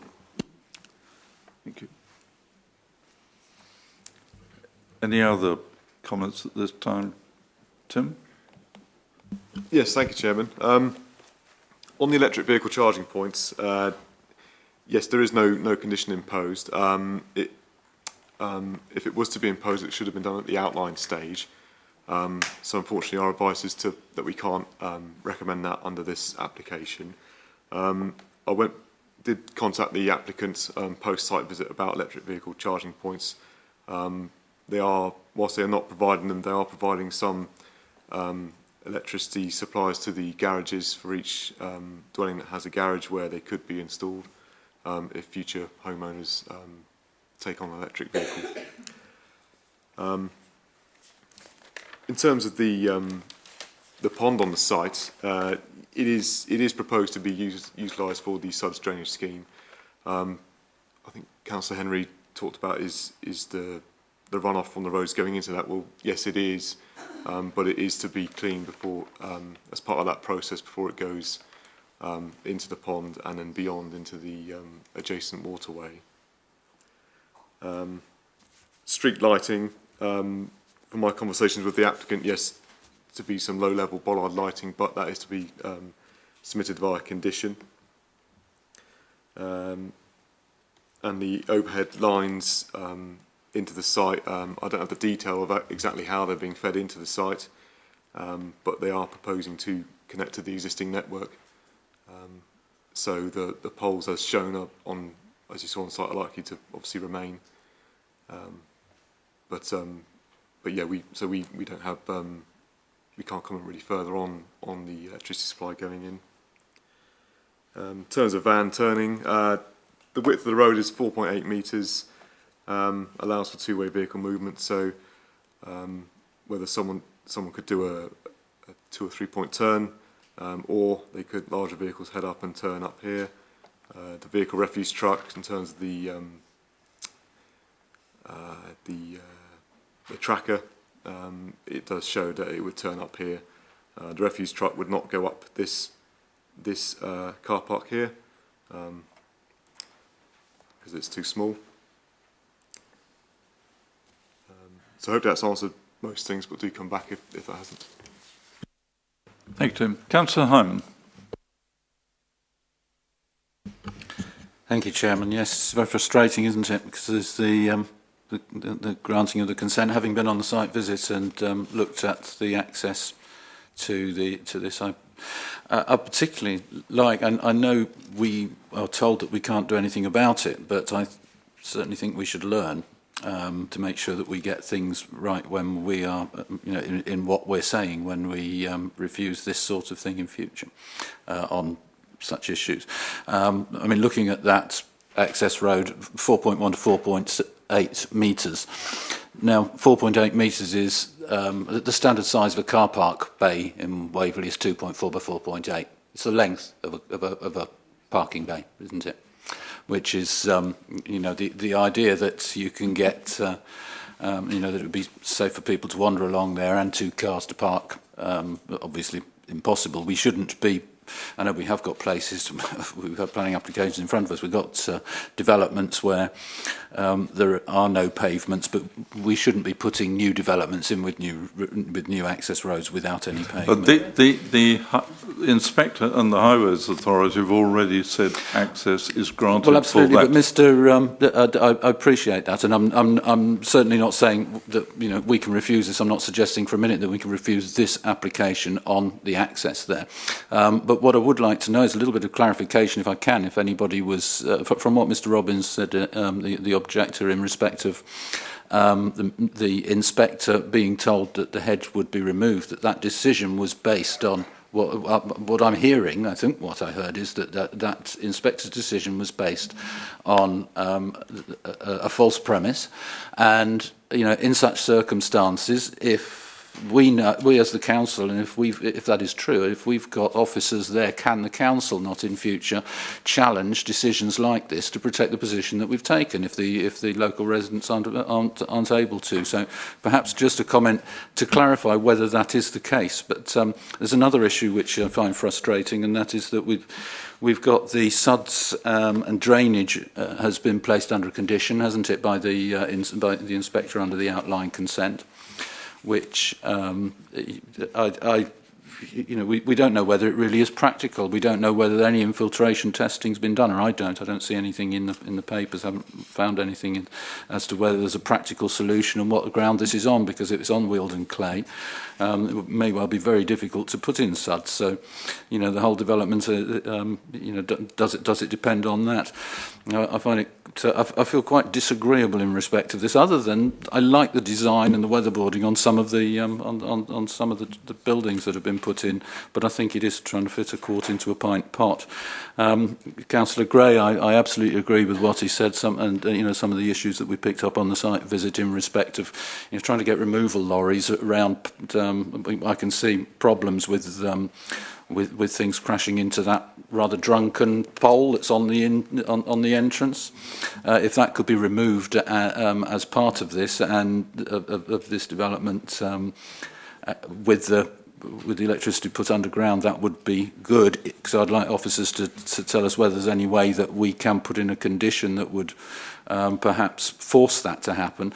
Thank you. Any other comments at this time? Tim? Yes, thank you, Chairman. On the electric vehicle charging points, yes, there is no condition imposed. If it was to be imposed, it should have been done at the outline stage. So unfortunately, our advice is that we can't recommend that under this application. I did contact the applicant post-site visit about electric vehicle charging points. Whilst they are not providing them, they are providing some electricity supplies to the garages for each dwelling that has a garage where they could be installed if future homeowners take on an electric vehicle. In terms of the pond on the site, it is proposed to be utilised for the suds drainage scheme. I think Councillor Henry talked about is the runoff from the roads going into that. Well, yes, it is. But it is to be cleaned before, as part of that process, before it goes into the pond and then beyond into the adjacent waterway. Street lighting, from my conversations with the applicant, yes, to be some low-level bollard lighting, but that is to be submitted via condition. And the overhead lines into the site, I don't have the detail of exactly how they're being fed into the site, but they are proposing to connect to the existing network. So the poles, as shown up on, as you saw on site, are likely to obviously remain. But yeah, we don't have, we can't comment really further on the electricity supply going in. In terms of van turning, the width of the road is 4.8 metres. Allows for two-way vehicle movement, so whether someone could do a 2 or 3 point turn, or they could, larger vehicles head up and turn up here. The vehicle refuse truck, in terms of the tracker, it does show that it would turn up here. The refuse truck would not go up this car park here because it's too small. So I hope that's answered most things, but do come back if that hasn't. Thank you, Tim. Councillor Hyman. Thank you, Chairman. Yes, it's very frustrating, isn't it? Because there's the granting of the consent, having been on the site visit and looked at the access to this. I particularly like, and I know we are told that we can't do anything about it, but I certainly think we should learn to make sure that we get things right when we are, in what we're saying when we refuse this sort of thing in future on such issues. I mean, looking at that access road, 4.1 to 4.8 metres. Now, 4.8 metres is the standard size of a car park bay in Waverley is 2.4 by 4.8. It's the length of a parking bay, isn't it? Which is, the idea that you can get, that it would be safe for people to wander along there and 2 cars to park, obviously impossible. We shouldn't be, I know we have got places, we've got planning applications in front of us, we've got developments where there are no pavements, but we shouldn't be putting new developments in with new access roads without any pavement. The inspector and the Highways Authority have already said access is granted. Well, absolutely, for that. but Mr. I appreciate that, and I'm certainly not saying that we can refuse this. I'm not suggesting for a minute that we can refuse this application on the access there. But what I would like to know is a little bit of clarification, if I can, if anybody was from what Mr. Robbins said, the objector in respect of the inspector being told that the hedge would be removed, that decision was based on what I'm hearing. I think what I heard is that inspector's decision was based on a false premise, and in such circumstances, if we as the council, and if that is true, if we've got officers there, can the council not in future challenge decisions like this to protect the position that we've taken if the local residents aren't able to? So perhaps just a comment to clarify whether that is the case. But there's another issue which I find frustrating, and that is that we've got the suds and drainage has been placed under a condition, hasn't it, by the inspector under the outline consent, which we don't know whether it really is practical. We don't know whether any infiltration testing's been done, or I don't see anything in the papers. I haven't found anything as to whether there's a practical solution and what the ground this is on, because if it's on Wealden clay, it may well be very difficult to put in suds. So, the whole development, does it depend on that? I find it. I feel quite disagreeable in respect of this. Other than I like the design and the weatherboarding on some of the on some of the buildings that have been put in, but I think it is trying to fit a quart into a pint pot. Councillor Gray, I absolutely agree with what he said. Some of the issues that we picked up on the site visit in respect of trying to get removal lorries around. I can see problems with things crashing into that rather drunken pole that's on the entrance. If that could be removed as part of this and of this development with the electricity put underground, that would be good. Because I'd like officers to tell us whether there's any way that we can put in a condition that would perhaps force that to happen.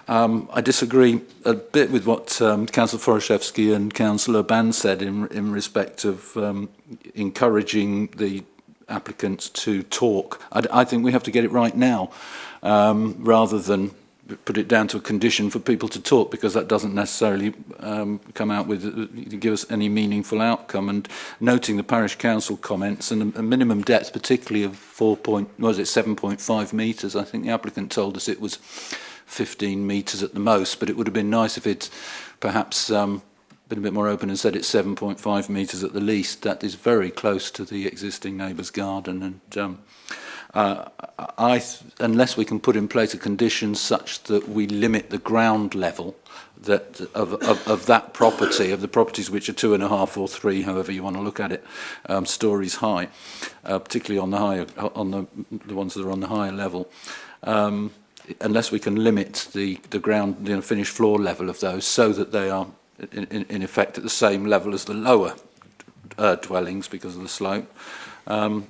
I disagree a bit with what Councillor Foroshevsky and Councillor Ban said in respect of encouraging the applicants to talk. I think we have to get it right now, rather than put it down to a condition for people to talk, because that doesn't necessarily come out with give us any meaningful outcome. And noting the parish council comments and a minimum depth, particularly of 7.5 metres. I think the applicant told us it was 15 metres at the most, but it would have been nice if it perhaps been a bit more open and said it's 7.5 metres at the least. That is very close to the existing neighbour's garden, and unless we can put in place a condition such that we limit the ground level of that property, of the properties which are 2.5 or 3, however you want to look at it, stories high, particularly on the ones that are on the higher level. Unless we can limit the ground, finished floor level of those, so that they are in effect at the same level as the lower dwellings because of the slope. I'm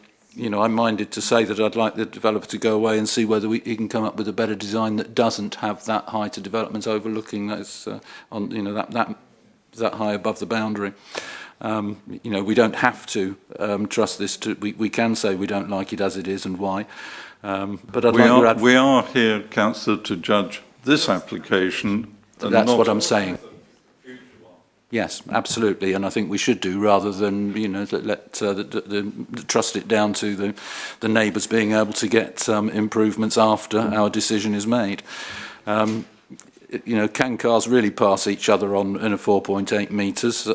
minded to say that I'd like the developer to go away and see whether he can come up with a better design that doesn't have that height of development overlooking those that high above the boundary. We don't have to trust this to. We can say we don't like it as it is and why. But we are here, Councillor, to judge this application. That's what I'm saying. Yes, absolutely, and I think we should do, rather than trust it down to the neighbours being able to get improvements after our decision is made. Can cars really pass each other in a 4.8 metres?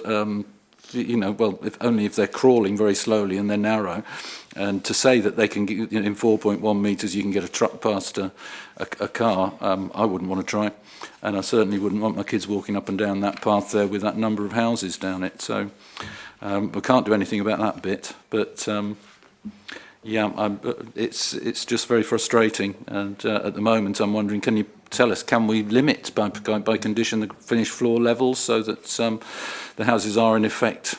Well, if they're crawling very slowly and they're narrow, and to say that they can get, in 4.1 metres you can get a truck past a car, I wouldn't want to try, and I certainly wouldn't want my kids walking up and down that path there with that number of houses down it. So we can't do anything about that bit, but it's just very frustrating, and at the moment I'm wondering, can you tell us, can we limit by condition the finished floor levels so that the houses are in effect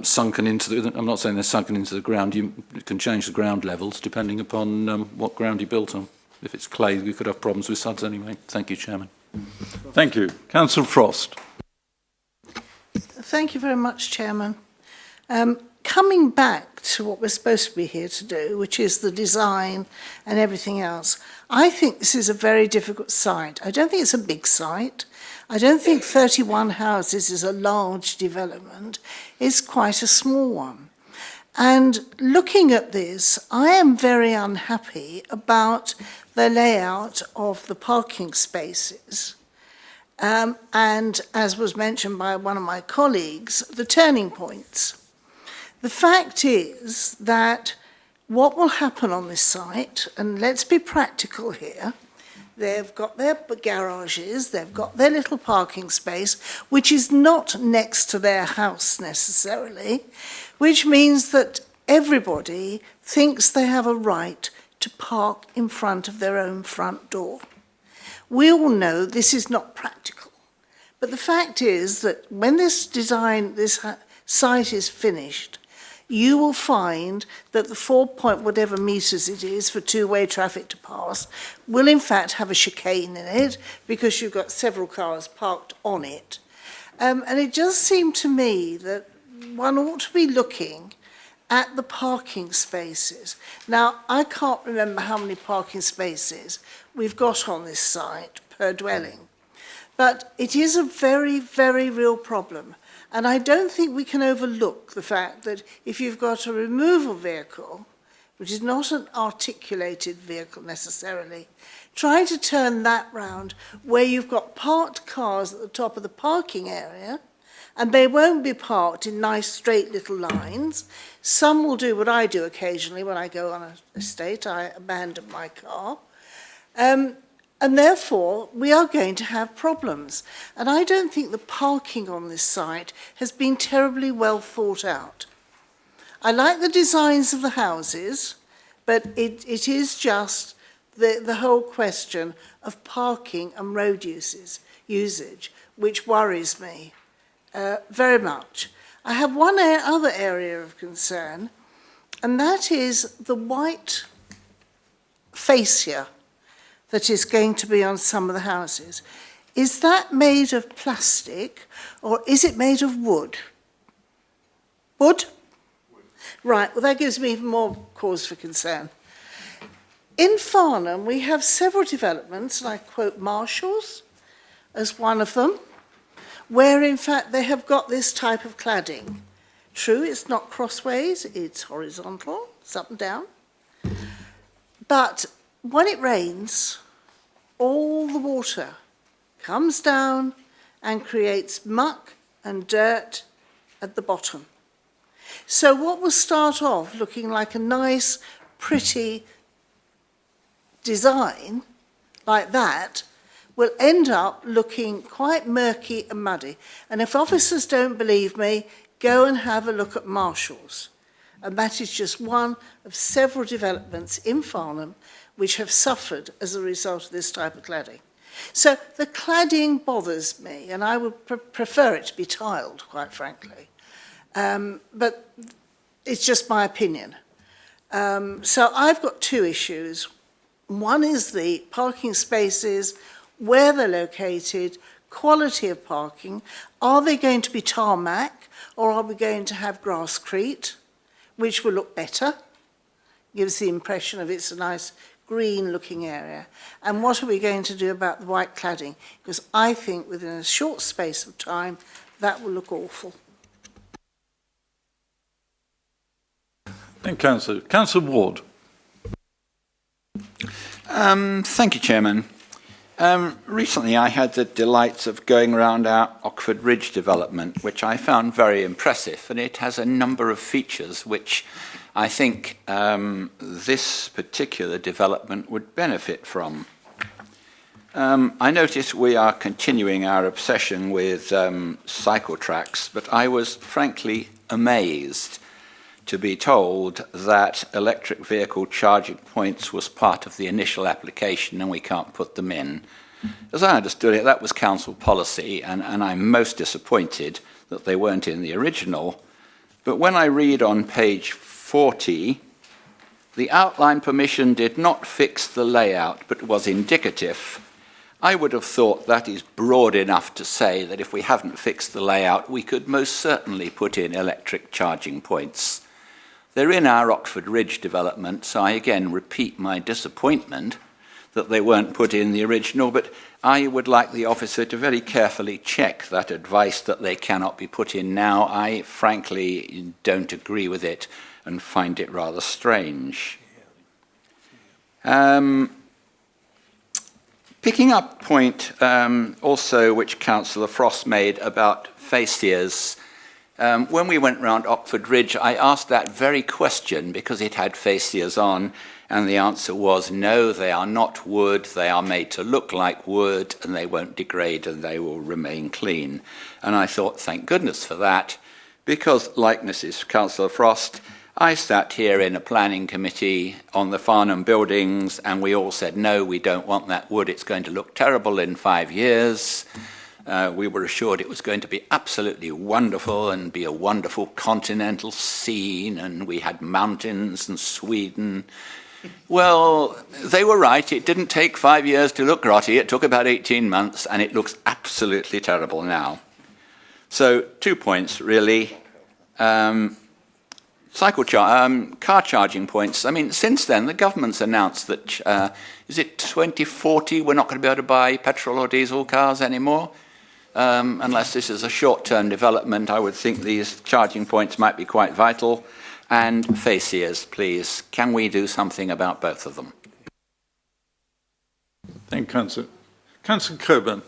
sunken into I'm not saying they're sunken into the ground. You can change the ground levels depending upon what ground you built on. If it's clay, we could have problems with suds anyway. Thank you, Chairman. Thank you. Councillor Frost. Thank you very much, Chairman. Coming back to what we're supposed to be here to do, which is the design and everything else, I think this is a very difficult site. I don't think it's a big site. I don't think 31 houses is a large development. It's quite a small one. And looking at this, I am very unhappy about the layout of the parking spaces. And as was mentioned by one of my colleagues, the turning points. The fact is that what will happen on this site, and let's be practical here, they've got their garages, they've got their little parking space, which is not next to their house necessarily, which means that everybody thinks they have a right to park in front of their own front door. We all know this is not practical, but the fact is that when this site is finished, you will find that the 4 point whatever meters it is for two-way traffic to pass will in fact have a chicane in it because you've got several cars parked on it. And it does seem to me that one ought to be looking at the parking spaces. Now, I can't remember how many parking spaces we've got on this site per dwelling, but it is a very, very real problem. And I don't think we can overlook the fact that if you've got a removal vehicle, which is not an articulated vehicle necessarily, try to turn that round where you've got parked cars at the top of the parking area, and they won't be parked in nice straight little lines. Some will do what I do occasionally when I go on an estate, I abandon my car. And therefore, we are going to have problems. And I don't think the parking on this site has been terribly well thought out. I like the designs of the houses, but it is just the whole question of parking and road usage, which worries me very much. I have one other area of concern, and that is the white fascia that is going to be on some of the houses. Is that made of plastic or is it made of wood? Wood? Right, well that gives me even more cause for concern. In Farnham we have several developments, and I quote Marshall's as one of them, where in fact they have got this type of cladding. True, it's not crossways, it's horizontal, it's up and down. But when it rains, all the water comes down and creates muck and dirt at the bottom. So what will start off looking like a nice, pretty design like that will end up looking quite murky and muddy. And if officers don't believe me, go and have a look at Marshall's. And that is just one of several developments in Farnham which have suffered as a result of this type of cladding. So the cladding bothers me, and I would prefer it to be tiled, quite frankly. But it's just my opinion. So I've got two issues. One is the parking spaces, where they're located, quality of parking. Are they going to be tarmac, or are we going to have grasscrete, which will look better? Gives the impression of it's a nice green-looking area. And what are we going to do about the white cladding? Because I think within a short space of time, that will look awful. Thank you, Councillor. Councillor Ward. Thank you, Chairman. Recently I had the delights of going around our Oxford Ridge development, which I found very impressive, and it has a number of features which I think this particular development would benefit from. I notice we are continuing our obsession with cycle tracks, but I was frankly amazed to be told that electric vehicle charging points was part of the initial application and we can't put them in. As I understood it, that was council policy, and I'm most disappointed that they weren't in the original. But when I read on page 40, the outline permission did not fix the layout but was indicative. I would have thought that is broad enough to say that if we haven't fixed the layout, we could most certainly put in electric charging points. They're in our Oxford Ridge development, so I again repeat my disappointment that they weren't put in the original, but I would like the officer to very carefully check that advice that they cannot be put in now. I frankly don't agree with it and find it rather strange. Picking up point also which Councillor Frost made about fascias, When we went round Oxford Ridge, I asked that very question because it had fascias on, and the answer was no, they are not wood, they are made to look like wood, and they won't degrade and they will remain clean. And I thought, thank goodness for that, because like Mrs. Councillor Frost, I sat here in a planning committee on the Farnham buildings, and we all said, no, we don't want that wood, it's going to look terrible in 5 years. We were assured it was going to be absolutely wonderful and be a wonderful continental scene, and we had mountains and Sweden. Well, they were right. It didn't take 5 years to look grotty. It took about 18 months, and it looks absolutely terrible now. So 2 points, really. Car charging points. I mean, since then, the government's announced that, is it 2040, we're not going to be able to buy petrol or diesel cars anymore? Unless this is a short-term development, I would think these charging points might be quite vital. And fascias, please. Can we do something about both of them? Thank you, Councillor. Councillor Coburn.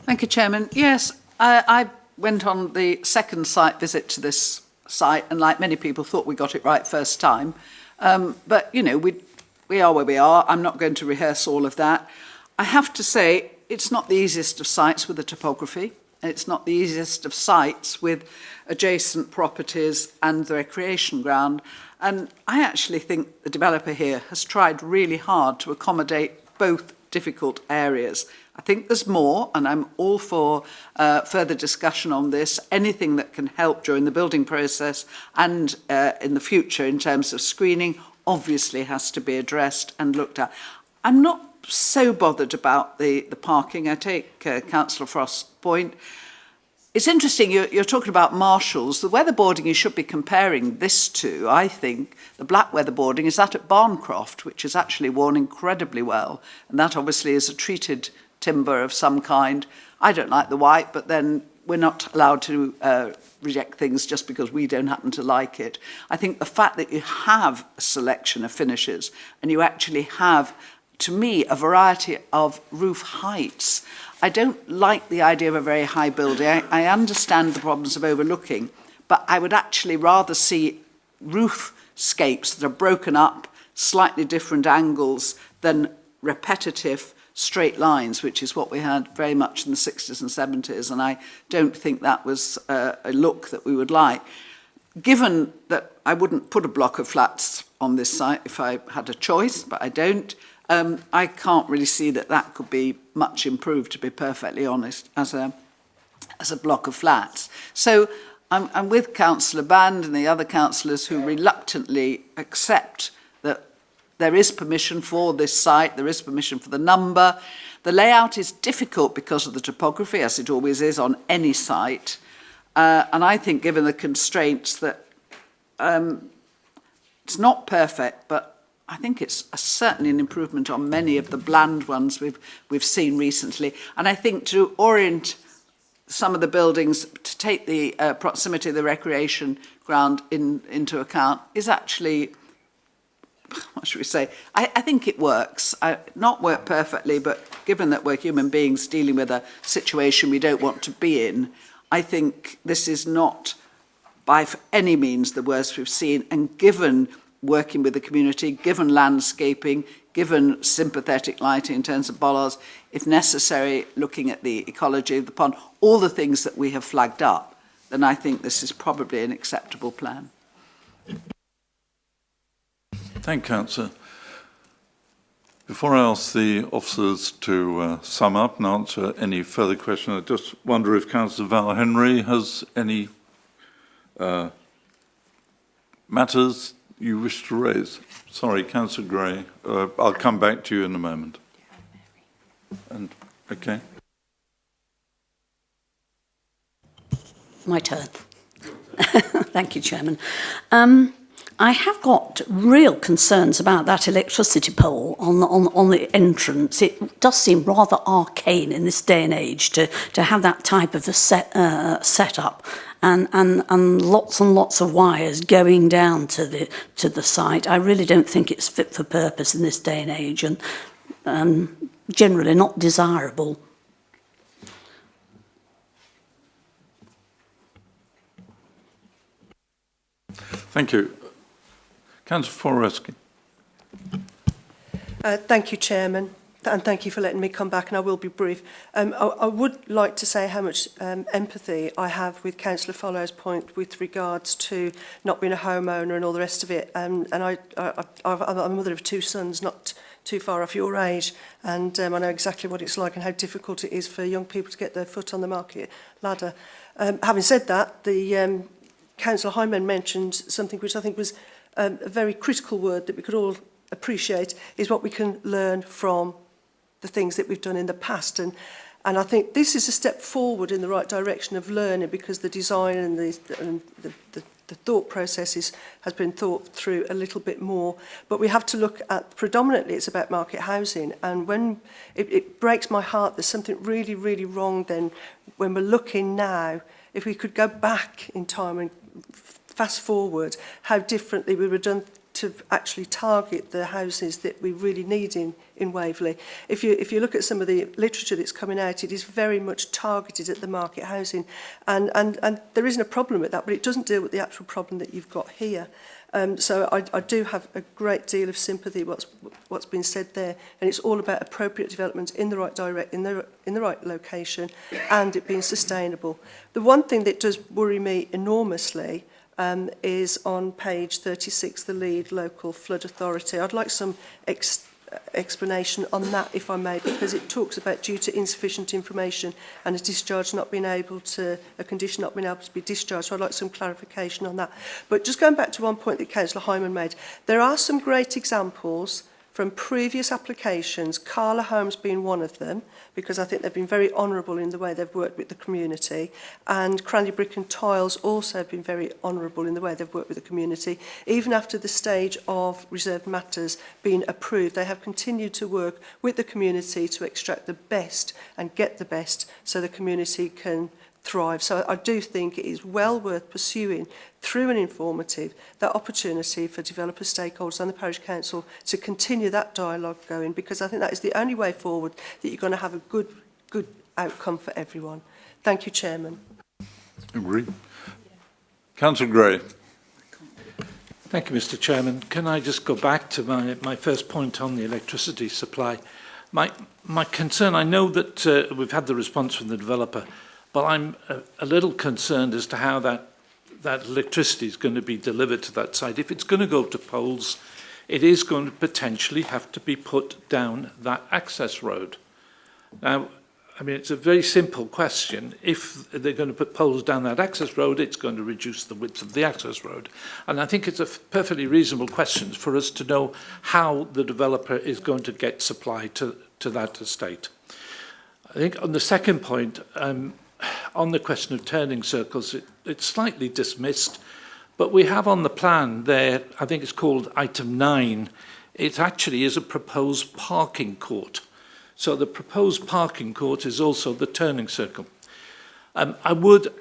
Thank you, Chairman. Yes, I went on the second site visit to this site, and like many people, thought we got it right first time. But, you know, we are where we are. I'm not going to rehearse all of that. I have to say, it's not the easiest of sites with the topography. It's not the easiest of sites with adjacent properties and the recreation ground. And I actually think the developer here has tried really hard to accommodate both difficult areas. I think there's more, and I'm all for further discussion on this. Anything that can help during the building process and in the future in terms of screening obviously has to be addressed and looked at. I'm not so bothered about the parking. I take Councillor Frost's point. It's interesting, you're talking about marshals. The weatherboarding you should be comparing this to, I think, the black weatherboarding is that at Barncroft, which is actually worn incredibly well. And that obviously is a treated timber of some kind. I don't like the white, but then we're not allowed to reject things just because we don't happen to like it. I think the fact that you have a selection of finishes and you actually have, to me, a variety of roof heights. I don't like the idea of a very high building. I understand the problems of overlooking, but I would actually rather see roofscapes that are broken up, slightly different angles, than repetitive straight lines, which is what we had very much in the 60s and 70s, and I don't think that was a look that we would like. Given that I wouldn't put a block of flats on this site if I had a choice, but I don't, I can't really see that that could be much improved, to be perfectly honest, as a block of flats. So I'm with Councillor Band and the other councillors who reluctantly accept that there is permission for this site, there is permission for the number. The layout is difficult because of the topography, as it always is on any site. And I think, given the constraints, that it's not perfect, but I think it's certainly an improvement on many of the bland ones we've seen recently. And I think to orient some of the buildings to take the proximity of the recreation ground into account is actually, what should we say? I think it works. Not work perfectly, but given that we're human beings dealing with a situation we don't want to be in, I think this is not by any means the worst we've seen. And given working with the community, given landscaping, given sympathetic lighting in terms of bollards, if necessary, looking at the ecology of the pond, all the things that we have flagged up, then I think this is probably an acceptable plan. Thank you, Councillor. Before I ask the officers to sum up and answer any further questions, I just wonder if Councillor Val Henry has any matters you wish to raise. Sorry, Councillor Gray. I'll come back to you in a moment. And okay. My turn. Thank you, Chairman. I have got real concerns about that electricity pole on the entrance. It does seem rather arcane in this day and age to have that type of a setup. And lots of wires going down to the site. I really don't think it's fit for purpose in this day and age, and generally not desirable. Thank you. Councillor Forreski. Thank you, Chairman, and thank you for letting me come back, and I will be brief. I would like to say how much empathy I have with Councillor Follow's point with regards to not being a homeowner and all the rest of it. I'm a mother of 2 sons, not too far off your age, and I know exactly what it's like and how difficult it is for young people to get their foot on the market ladder. Having said that, the Councillor Hyman mentioned something which I think was a very critical word that we could all appreciate, is what we can learn from the things that we've done in the past. And I think this is a step forward in the right direction of learning, because the design and the thought processes has been thought through a little bit more. But we have to look at, predominantly it's about market housing, and when it breaks my heart, there's something really, really wrong then when we're looking now. If we could go back in time and fast forward, how differently we were done to actually target the houses that we really need in Waverley. If you look at some of the literature that's coming out, it is very much targeted at the market housing, and there isn't a problem with that, but it doesn't deal with the actual problem that you've got here. So I do have a great deal of sympathy what's been said there, and it's all about appropriate development in the right in the right location, and it being sustainable. The one thing that does worry me enormously is on page 36, the lead local flood authority. I'd like some explanation on that, if I may, because it talks about due to insufficient information and a condition not being able to be discharged. So I'd like some clarification on that. But just going back to one point that Councillor Hyman made, there are some great examples from previous applications, Carla Holmes being one of them, because I think they've been very honourable in the way they've worked with the community, and Cranley Brick and Tiles also have been very honourable in the way they've worked with the community. Even after the stage of reserved matters being approved, they have continued to work with the community to extract the best and get the best so the community can thrive. So I do think it is well worth pursuing through an informative that opportunity for developer stakeholders and the parish council to continue that dialogue going, because I think that is the only way forward that you're going to have a good outcome for everyone. Thank you, Chairman. Agree. Councillor Gray. Thank you, Mr. Chairman. Can I just go back to my first point on the electricity supply? My concern, I know that we've had the response from the developer, but I'm a little concerned as to how that electricity is going to be delivered to that site. If it's going to go to poles, it is going to potentially have to be put down that access road. Now, I mean, it's a very simple question. If they're going to put poles down that access road, it's going to reduce the width of the access road. And I think it's a perfectly reasonable question for us to know how the developer is going to get supply to that estate. I think on the second point, on the question of turning circles, it's slightly dismissed, but we have on the plan there, I think it's called item 9, it actually is a proposed parking court. So the proposed parking court is also the turning circle. I would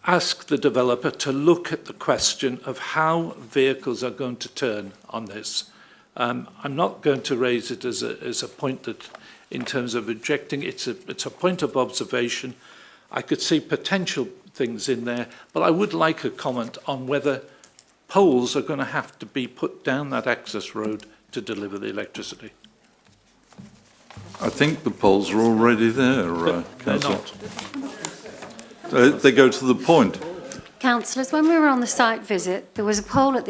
ask the developer to look at the question of how vehicles are going to turn on this. I'm not going to raise it as a point that, in terms of rejecting, it's a point of observation. I could see potential things in there, but I would like a comment on whether poles are going to have to be put down that access road to deliver the electricity. I think the poles are already there, They're Councillor. not. They go to the point. Councillors, when we were on the site visit, there was a pole at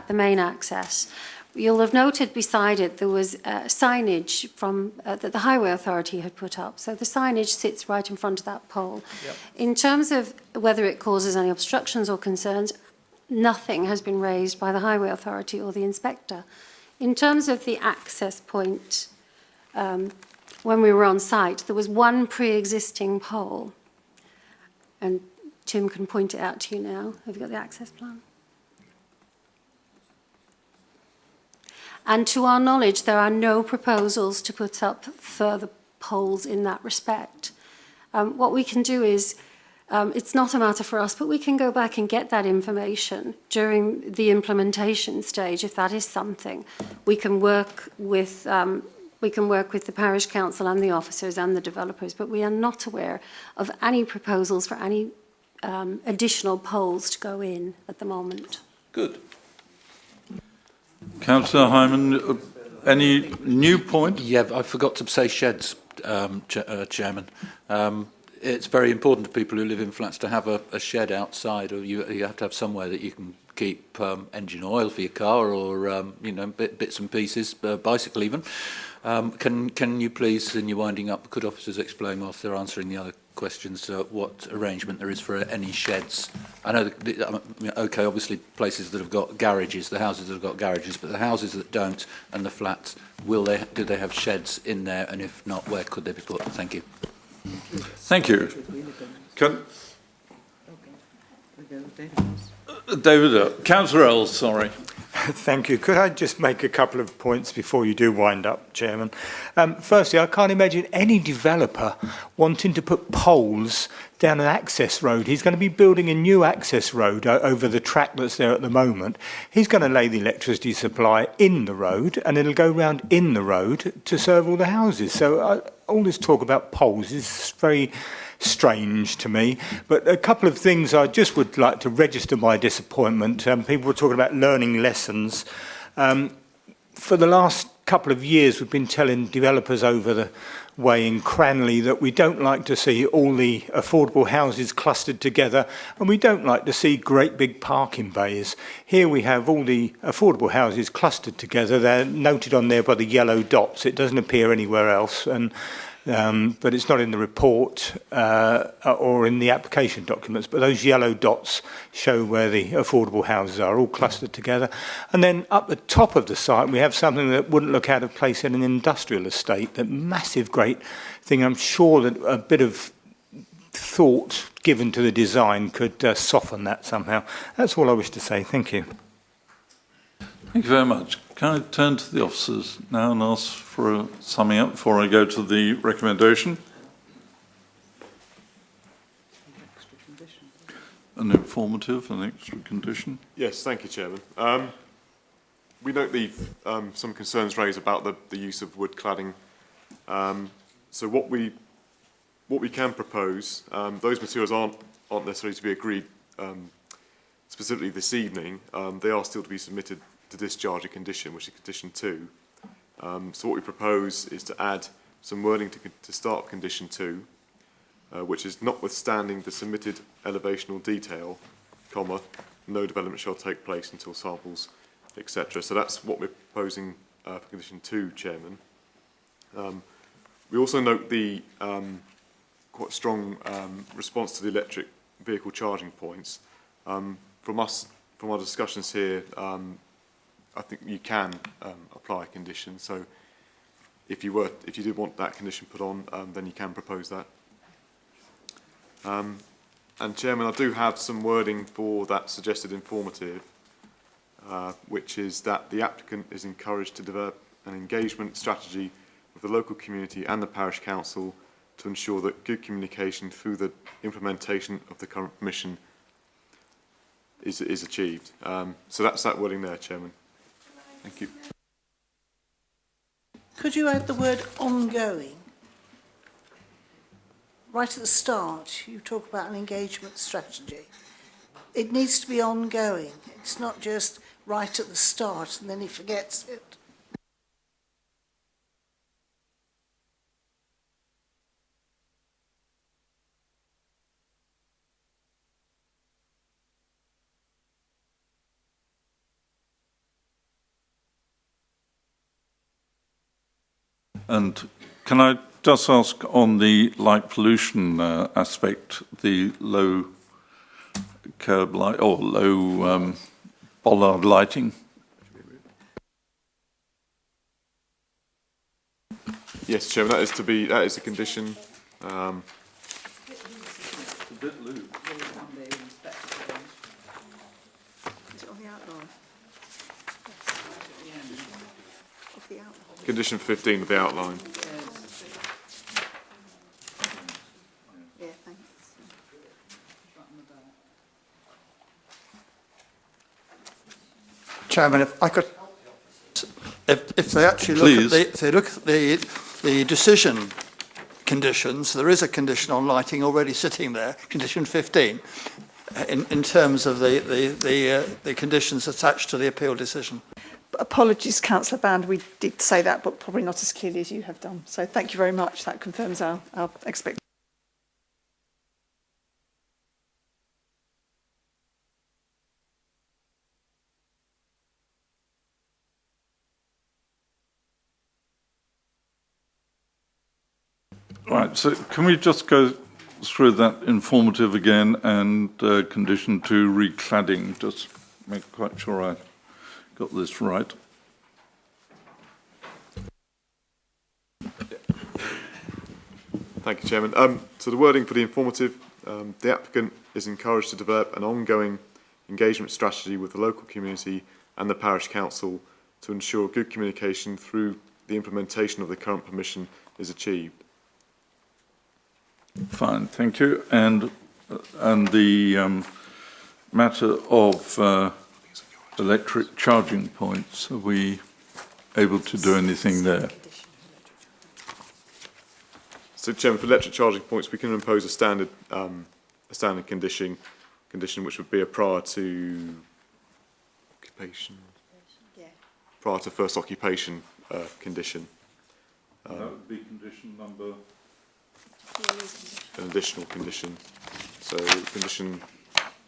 the main access. You'll have noted beside it there was signage from that the Highway Authority had put up. So the signage sits right in front of that pole. Yep. In terms of whether it causes any obstructions or concerns, nothing has been raised by the Highway Authority or the inspector. In terms of the access point, when we were on site, there was one pre-existing pole. And Tim can point it out to you now. Have you got the access plan? And to our knowledge, there are no proposals to put up further poles in that respect. What we can do is, it's not a matter for us, but we can go back and get that information during the implementation stage, if that is something. We can work with the parish council and the officers and the developers, but we are not aware of any proposals for any additional poles to go in at the moment. Good. Councillor Hyman, any new point? Yeah, I forgot to say sheds, Chairman. It's very important to people who live in flats to have a shed outside, or you have to have somewhere that you can keep engine oil for your car, or you know, bits and pieces, bicycle even. Can you please, in your winding up, could officers explain whilst they're answering the other questions what arrangement there is for any sheds? I know, okay, obviously places that have got garages, the houses that have got garages, but the houses that don't and the flats, do they have sheds in there, and if not, where could they be put? Thank you. Thank you. David, Councillor Ells, sorry. Thank you. Could I just make a couple of points before you do wind up, Chairman? Firstly, I can't imagine any developer wanting to put poles down an access road. He's going to be building a new access road over the track that's there at the moment. He's going to lay the electricity supply in the road, and it'll go round in the road to serve all the houses. So all this talk about poles is very strange to me. But a couple of things I just would like to register my disappointment. People were talking about learning lessons. For the last couple of years, we've been telling developers over the way in Cranley that we don't like to see all the affordable houses clustered together, and we don't like to see great big parking bays. Here we have all the affordable houses clustered together. They're noted on there by the yellow dots. It doesn't appear anywhere else, and but it's not in the report or in the application documents, but those yellow dots show where the affordable houses are, all clustered together. And then up the top of the site, we have something that wouldn't look out of place in an industrial estate, that massive, great thing. I'm sure that a bit of thought given to the design could soften that somehow. That's all I wish to say. Thank you. Thank you very much. Can I turn to the officers now and ask for a summing up before I go to the recommendation? An informative, an extra condition? Yes, thank you, Chairman. We note some concerns raised about the use of wood cladding. So what we can propose, those materials aren't necessarily to be agreed specifically this evening. They are still to be submitted to discharge a condition, which is condition 2. So what we propose is to add some wording to start condition 2, which is notwithstanding the submitted elevational detail, comma, no development shall take place until samples, etc. So that's what we're proposing for condition 2, Chairman. We also note the quite strong response to the electric vehicle charging points. From our discussions here, I think you can apply a condition. So if you did want that condition put on, then you can propose that. And Chairman, I do have some wording for that suggested informative, which is that the applicant is encouraged to develop an engagement strategy with the local community and the parish council to ensure that good communication through the implementation of the current permission is achieved. So that's that wording there, Chairman. Thank you. Could you add the word ongoing? Right at the start, you talk about an engagement strategy. It needs to be ongoing. It's not just right at the start and then he forgets it. And can I just ask on the light pollution aspect, the low curb light or low bollard lighting? Yes, Chairman, that is a condition. It's a bit loose. Is it on the outline? Of the outline. Condition 15 of the outline. Yeah, thanks. Chairman, if I could, if they actually look at if they look at the decision conditions, there is a condition on lighting already sitting there, condition 15. in terms of the conditions attached to the appeal decision. Apologies, Councillor Band, we did say that, but probably not as clearly as you have done. So thank you very much. That confirms our expectation. Right, so can we just go through that informative again and condition 2 recladding, just make quite sure I got this right. Thank you, Chairman. So the wording for the informative, the applicant is encouraged to develop an ongoing engagement strategy with the local community and the parish council to ensure good communication through the implementation of the current permission is achieved. Fine, thank you. And the matter of electric charging points, are we able to do anything there? So, Chairman, for electric charging points, we can impose a standard condition which would be a prior to occupation, prior to first occupation condition. That would be condition number. An additional condition. So, condition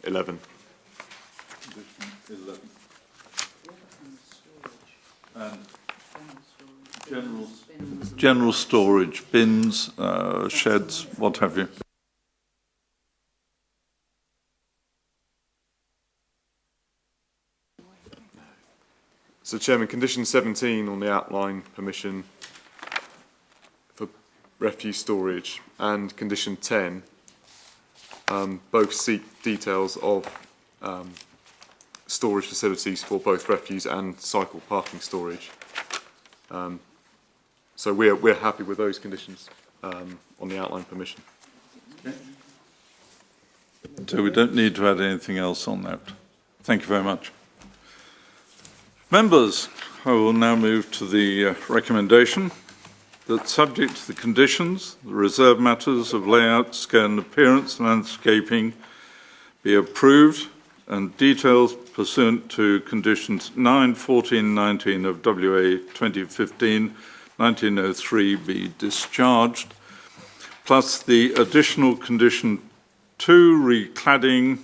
11. Condition 11. And general storage, bins, sheds, what have you. So, Chairman, condition 17 on the outline permission for refuse storage and condition 10 both seek details of storage facilities for both refuse and cycle parking storage. So we're happy with those conditions on the outline permission. Okay. So we don't need to add anything else on that. Thank you very much. Members, I will now move to the recommendation that, subject to the conditions, the reserved matters of layout, scale and appearance, landscaping be approved and details pursuant to conditions 9, 14, 19 of WA 2015-1903 be discharged, plus the additional condition 2 recladding,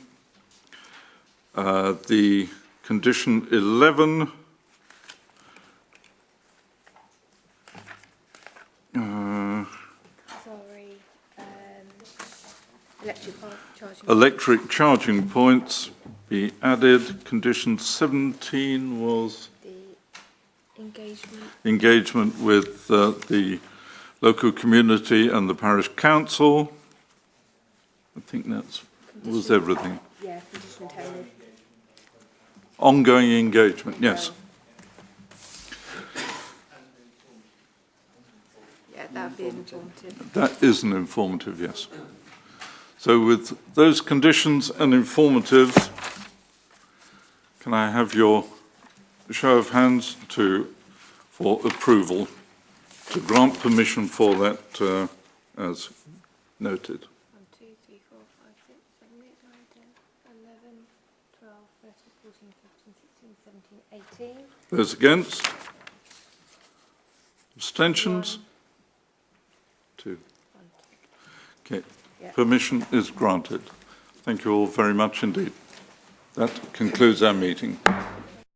the condition 11 electric charging points be added. Condition 17 was engagement with the local community and the parish council. I think that was everything. Yeah, condition 10. Ongoing engagement, yes. Yeah, that would be informative. That is an informative, yes. So with those conditions and informatives, can I have your show of hands for approval to grant permission for that as noted? 1, 2, 3, 4, 5, 6, 7, 8, 9, 10, 11, 12, 13, 14, 15, 16, 17, 18. Those against? Abstentions? 2. Okay. Yep. Permission is granted. Thank you all very much indeed. That concludes our meeting.